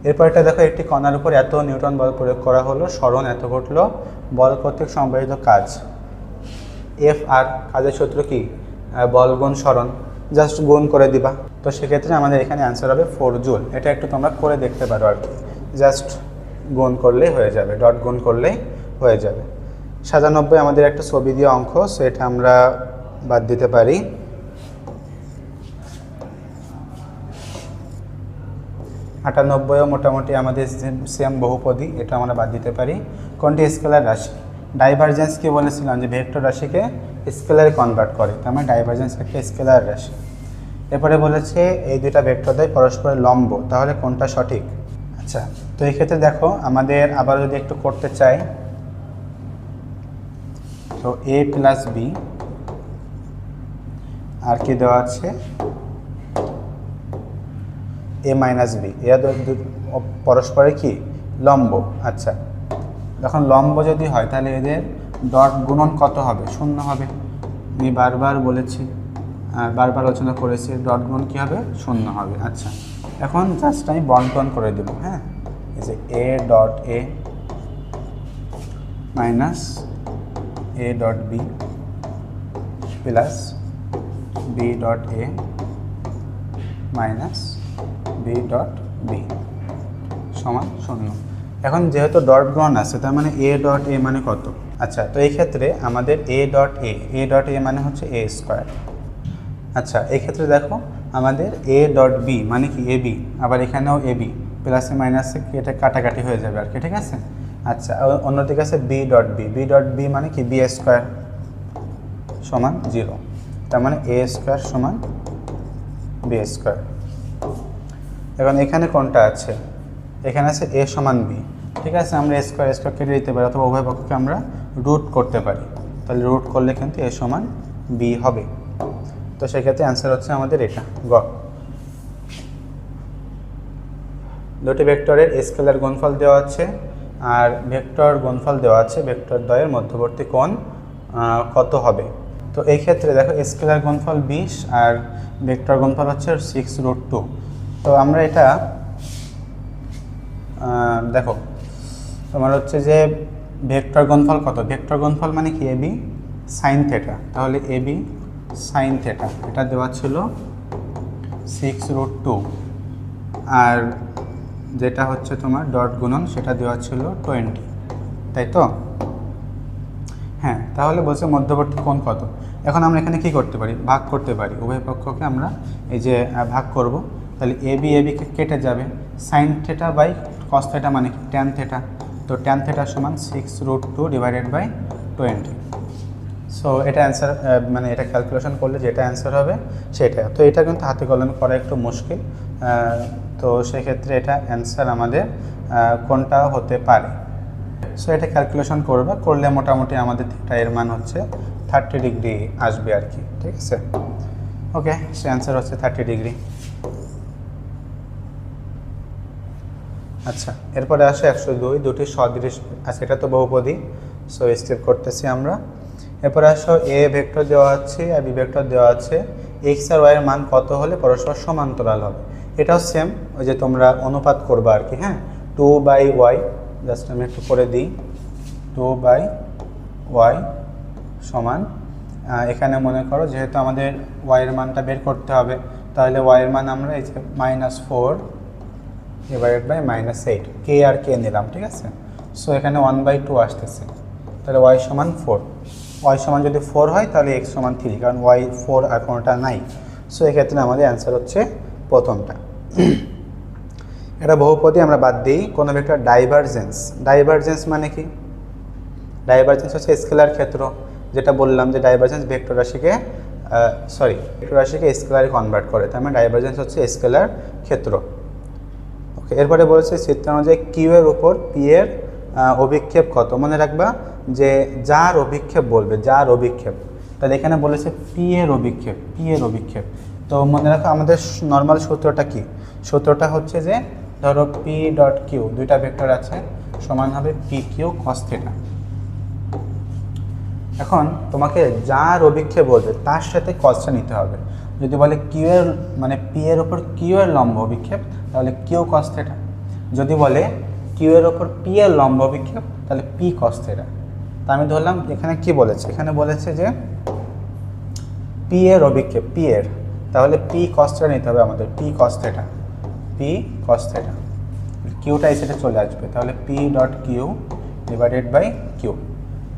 এরপরটা দেখো, একটি কণার উপর এত নিউটন বল প্রয়োগ করা হলো, সরণ এত ঘটলো, বল কর্তৃক সংবাহিত কাজ এফ আর, কাজের সূত্র কি, বল গুণ সরণ, জাস্ট গুণ করে দিবা। তো সেক্ষেত্রে আমাদের এখানে অ্যান্সার হবে 4 জুল। এটা একটু তোমরা করে দেখতে পারো আর কি, জাস্ট গুণ করলেই হয়ে যাবে, ডট গুণ করলেই হয়ে যাবে। 97 আমাদের একটা ছবি দিয়ে অঙ্ক, সো এটা আমরা বাদ দিতে পারি। 98ও মোটামুটি আমাদের সেম বহুপদী, এটা আমরা বাদ দিতে পারি। কোনটি স্কেলার রাশি, ডাইভারজেন্স কি বলেছিলাম যে ভেক্টর রাশিকে স্কেলারে কনভার্ট করে, তার মানে ডাইভারজেন্স একটা স্কেলার রাশি। এরপরে বলেছে এই দুইটা ভেক্টরদের পরস্পরের লম্ব, তাহলে কোনটা সঠিক। আচ্ছা, তো এই ক্ষেত্রে দেখো আমাদের আবার যদি একটু করতে চাই, তো এ প্লাস বি আর কি দেওয়া আছে, এ মাইনাস বি, এরা পরস্পরের কি লম্ব। আচ্ছা, যখন লম্ব যদি হয় তাহলে এদের ডট গুণন কত হবে, 0 হবে। আমি বারবার বলেছি, বারবার আলোচনা করেছি, ডট গুণন কী হবে, 0 হবে। আচ্ছা, এখন জাস্ট আমি বন্টন করে দেব, হ্যাঁ, এই যে A dot A minus A dot B plus B dot A minus B dot B সমান 0। এখন যেহেতু ডট গুণন আছে, তার মানে এ ডট এ মানে কত। আচ্ছা, তো এই ক্ষেত্রে আমাদের এ ডট এ মানে হচ্ছে এ স্কোয়ার। আচ্ছা, এই ক্ষেত্রে দেখো আমাদের এ ডট বি মানে কি এ বি, আবার এখানেও এ বি, প্লাসে মাইনাসে এটা কাটাকাটি হয়ে যাবে আর কি, ঠিক আছে। আচ্ছা, অন্যদিকে আছে বি ডট বি মানে কি বি স্কোয়ার, সমান 0, তার মানে a স্কোয়ার সমান b স্কোয়ার। এখন এখানে কোনটা আছে, এখানে আছে a সমান b, ঠিক আছে, আমরা a স্কোয়ার স্কোয়ার কেটে দিতে পারি অথবা উভয় পক্ষকে আমরা রুট করতে পারি, তাহলে রুট করলে কিন্তু a সমান b হবে। তো সেক্ষেত্রে অ্যান্সার হচ্ছে আমাদের এটা গ। দুটি ভেক্টরের স্কেলার গুণফল দেওয়া আছে আর ভেক্টর গুণফল দেওয়া আছে, ভেক্টর দ্বয়ের মধ্যবর্তী কোণ কত হবে। তো এই ক্ষেত্রে দেখো স্কেলার গুণফল 20 আর ভেক্টর গুণফল হচ্ছে 6√2। তো আমরা এটা দেখো তোমার হচ্ছে যে ভেক্টর গুণফল কত, ভেক্টর গুণফল মানে কি ab sin থিটা, তাহলে ab sin থিটা এটা দেওয়া ছিল 6√2 আর যেটা হচ্ছে তোমার ডট গুণন সেটা দেওয়া ছিল 20, তাই তো? হ্যাঁ, তাহলে বলছে মধ্যবর্তী কোণ কত। এখন আমরা এখানে কি করতে পারি, ভাগ করতে পারি, উভয় পক্ষকে আমরা এই যে ভাগ করব, তাহলে ab কে কেটে যাবে, sin theta by cos theta মানে কি tan থিটা, তো tan থিটা সমান 6√2 ডিভাইডেড বাই 20। সো এটা অ্যান্সার, মানে এটা ক্যালকুলেশন করলে যেটা অ্যান্সার হবে সেটা। তো এটা কিন্তু হাতে কলমে করা একটু মুশকিল, তো সেক্ষেত্রে এটা অ্যান্সার আমাদের কোনটা হতে পারে। সো এটা ক্যালকুলেশন করবে, করলে মোটামুটি আমাদের থিটা এর মান হচ্ছে 30 ডিগ্রি আসবে আর কি, ঠিক আছে। ওকে, সে অ্যান্সার হচ্ছে 30 ডিগ্রি। আচ্ছা, এরপরে আসে 102, দুটি সদৃশ, আচ্ছা এটা তো বহুপদী, সো স্কিপ করতেছি আমরা। এরপরে আসো এ ভেক্টর দেওয়া আছে আর বি ভেক্টর দেওয়া আছে, এক্স আর ওয়াই এর মান কত হলে পরস্পর সমান্তরাল হবে। এটাও সেম, ওই যে তোমরা অনুপাত করবা আর কি। হ্যাঁ, 2/y, জাস্ট আমি একটু করে দিই, 2/y সমান, এখানে মনে করো যেহেতু আমাদের y এর মানটা বের করতে হবে, তাহলে y এর মান আমরা এই যে -4 ডিভাইডেড বাই -8, কে আর কে নিলাম, ঠিক আছে। সো এখানে 1/2 আসতেছে, তাহলে y সমান 4, y সমান যদি 4 হয় তাহলে x সমান 3, কারণ y 4 আর কোনোটা নাই। সো এক্ষেত্রে আমাদের অ্যান্সার হচ্ছে প্রথমটা। এটা বহুপদী, আমরা বাদ দিই। কোনো ভেক্টর ডাইভারজেন্স, ডাইভারজেন্স মানে কি, ডাইভারজেন্স হচ্ছে স্কেলার ক্ষেত্র, যেটা বললাম যে ডাইভারজেন্স ভেক্টর রাশিকে ভেক্টর রাশিকে স্কেলারে কনভার্ট করে, তার মানে ডাইভারজেন্স হচ্ছে স্কেলার ক্ষেত্র। ওকে, এরপরে বলেছে চিত্র অনুযায়ী কিউ এর উপর পি এর অভিক্ষেপ কত। মনে রাখবা যে যার অভিক্ষেপ বলবে, যার অভিক্ষেপ, তাহলে এখানে বলেছে পি এর অভিক্ষেপ, পি এর অভিক্ষেপ। তো মনে রাখো আমাদের নর্মাল সূত্রটা কি, সূত্রটা হচ্ছে যে ধরো পি ডট কিউ, দুইটা ভেক্টর আছে, সমান হবে পি কিউ কস থিটা। এখন তোমাকে যার অভিক্ষেপ বলবে তার সাথে কসটা নিতে হবে। যদি বলে কিউ এর মানে পি এর ওপর কিউ এর লম্ব অভিক্ষেপ, তাহলে কিউ কস থিটা। যদি বলে কিউ এর ওপর পি এর লম্ব অভিক্ষেপ, তাহলে পি কস থিটা। তা আমি ধরলাম এখানে কি বলেছে, এখানে বলেছে যে পি এর অভিক্ষেপ, পি এর, তাহলে পি কস থিটা নিতে হবে আমাদের, p cos theta, p cos theta, কিউটা এই সাইডে চলে আসবে, তাহলে p dot q divided by q,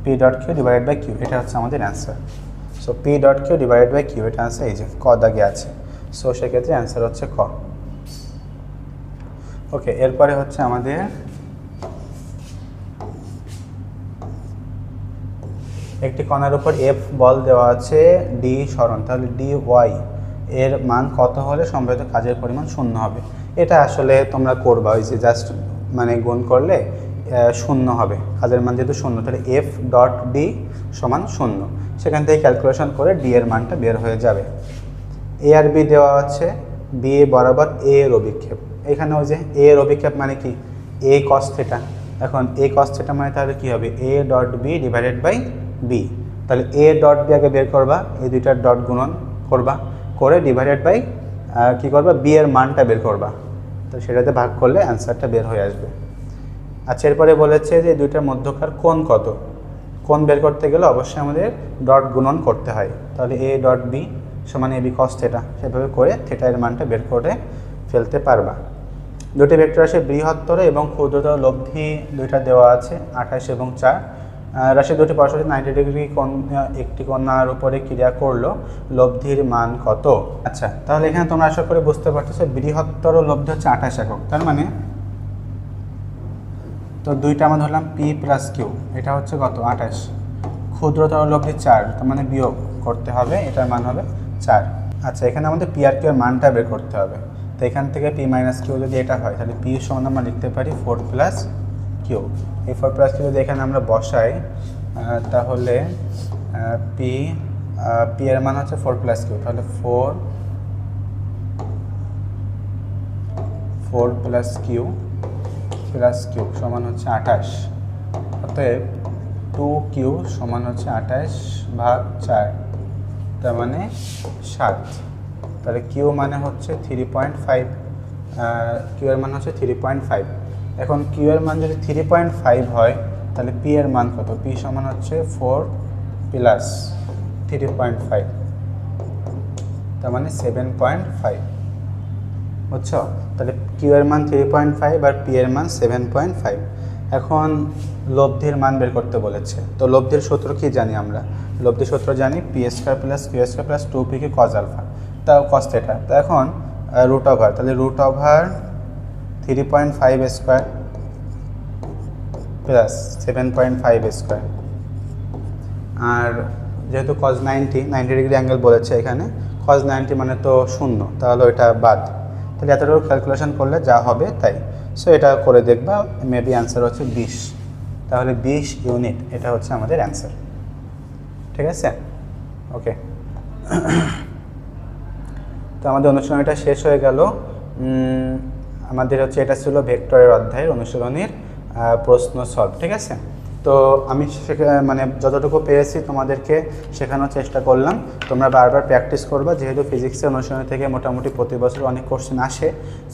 p dot q divided by q, এটা হচ্ছে আমাদের answer. So p dot q divided by q, এটা অ্যান্সার এই যে ক দাগে আছে। সো সেক্ষেত্রে অ্যান্সার হচ্ছে ক। ওকে, এরপরে হচ্ছে আমাদের একটি কণার উপর এফ বল দেওয়া আছে, ডি সরণ, তাহলে ডি ওয়াই এর মান কত হলে সম্ভাবিত কাজের পরিমাণ 0 হবে। এটা আসলে তোমরা করবা, ওই যে জাস্ট মানে গুণ করলে 0 হবে, কাজের মান যেহেতু 0, তাহলে এফ ডট ডি সমান 0, সেখান থেকে ক্যালকুলেশন করে ডি এর মানটা বের হয়ে যাবে। এ আর বি দেওয়া আছে, বি বরাবর এ এর অভিক্ষেপ, এখানে ওই যে এ এর অভিক্ষেপ মানে কি এ কস থিটা। এখন এ কস থিটা মানে তাহলে কী হবে, A dot B divided by B, তাহলে এ ডট বি আগে বের করবা, এই দুইটার ডট গুণন করবা, করে ডিভাইডেড বাই কী করবা, বি এর মানটা বের করবা, তো সেটাতে ভাগ করলে অ্যান্সারটা বের হয়ে আসবে। আচ্ছা, এরপরে বলেছে যে দুইটার মধ্যকার কোণ কত। কোণ বের করতে গেলে অবশ্যই আমাদের ডট গুণন করতে হয়, তাহলে এ ডট বি সমান এ বি কস থিটা, সেভাবে করে থিটা এর মানটা বের করে ফেলতে পারবা। দুটি ভেক্টর রাশি বৃহত্তর এবং ক্ষুদ্রতর লব্ধি দুইটা দেওয়া আছে, 28 এবং 4। রাশি দুটি পরস্পর 90 ডিগ্রি কোণ, একটি কণার উপরে ক্রিয়া করলো, লব্ধির মান কত। আচ্ছা, তাহলে এখানে তোমরা আশা করে বুঝতে পারতেছো বৃহত্তর লব্ধি হচ্ছে 28 একক, তার মানে তো দুইটা আমরা ধরলাম পি প্লাস কিউ, এটা হচ্ছে কত 28, ক্ষুদ্রতর লব্ধি 4, তার মানে বিয়োগ করতে হবে, এটার মান হবে 4। আচ্ছা, এখানে আমাদের পি আর কিউ এর মানটা বের করতে হবে। তো এখান থেকে পি মাইনাস কিউ যদি এটা হয় তাহলে পি সমান আমরা লিখতে পারি 4 প্লাস কিউ। এই 4 প্লাস কিউ যদি এখানে আমরা বসাই তাহলে পি এর মান হচ্ছে 4 প্লাস কিউ, তাহলে 4 প্লাস কিউ সমান হচ্ছে 28। অতএব 2Q সমান হচ্ছে 28/4, তার মানে 7। তাহলে কিউ মানে হচ্ছে 3.5, কিউ এর মান হচ্ছে 3.5। এখন কিউ এর মান যদি 3.5 হয় তাহলে পি এর মান কত? পি সমান হচ্ছে 4 প্লাস 3.5, তার মানে 7.5, বুঝছো? তাহলে কিউ এর মান 3.5 আর পি এর মান 7.5। এখন লব্ধির মান বের করতে বলেছে। তো লব্ধির সূত্র কি জানি আমরা? লব্ধির সূত্র জানি p square plus Q square plus 2pq cos alpha, তাও কস থিটা। তো এখন রুট ওভার, তাহলে root over 3.5 square plus 7.5 square, আর যেহেতু কজ 90 ডিগ্রি অ্যাঙ্গেল বলেছে এখানে, কজ 90 মানে তো 0, তাহলে ওইটা বাদ। তাহলে এতটুকু ক্যালকুলেশন করলে যা হবে তাই। সো এটা করে দেখবা, মেবি অ্যান্সার হচ্ছে 20। তাহলে 20 ইউনিট, এটা হচ্ছে আমাদের অ্যান্সার। ঠিক আছে, ওকে। তো আমাদের অনুশীলনীটা শেষ হয়ে গেল। আমাদের হচ্ছে এটা ছিল ভেক্টরের অধ্যায়ের অনুশীলনীর প্রশ্ন সলভ। ঠিক আছে, তো আমি মানে যতটুকু পেরেছি তোমাদেরকে শেখানোর চেষ্টা করলাম। তোমরা বারবার প্র্যাকটিস করবা, যেহেতু ফিজিক্সের অনুশীলনী থেকে মোটামুটি প্রতি বছর অনেক কোশ্চেন আসে।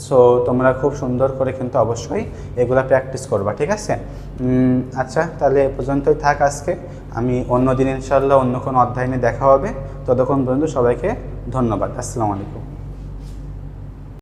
সো তোমরা খুব সুন্দর করে কিন্তু অবশ্যই এগুলা প্র্যাকটিস করবা। ঠিক আছে, আচ্ছা তাহলে এ পর্যন্তই থাক আজকে। আমি অন্য দিন ইনশাল্লাহ অন্য কোনো অধ্যায় নিয়ে দেখা হবে। ততক্ষণ পর্যন্ত সবাইকে ধন্যবাদ। আসসালামু আলাইকুম।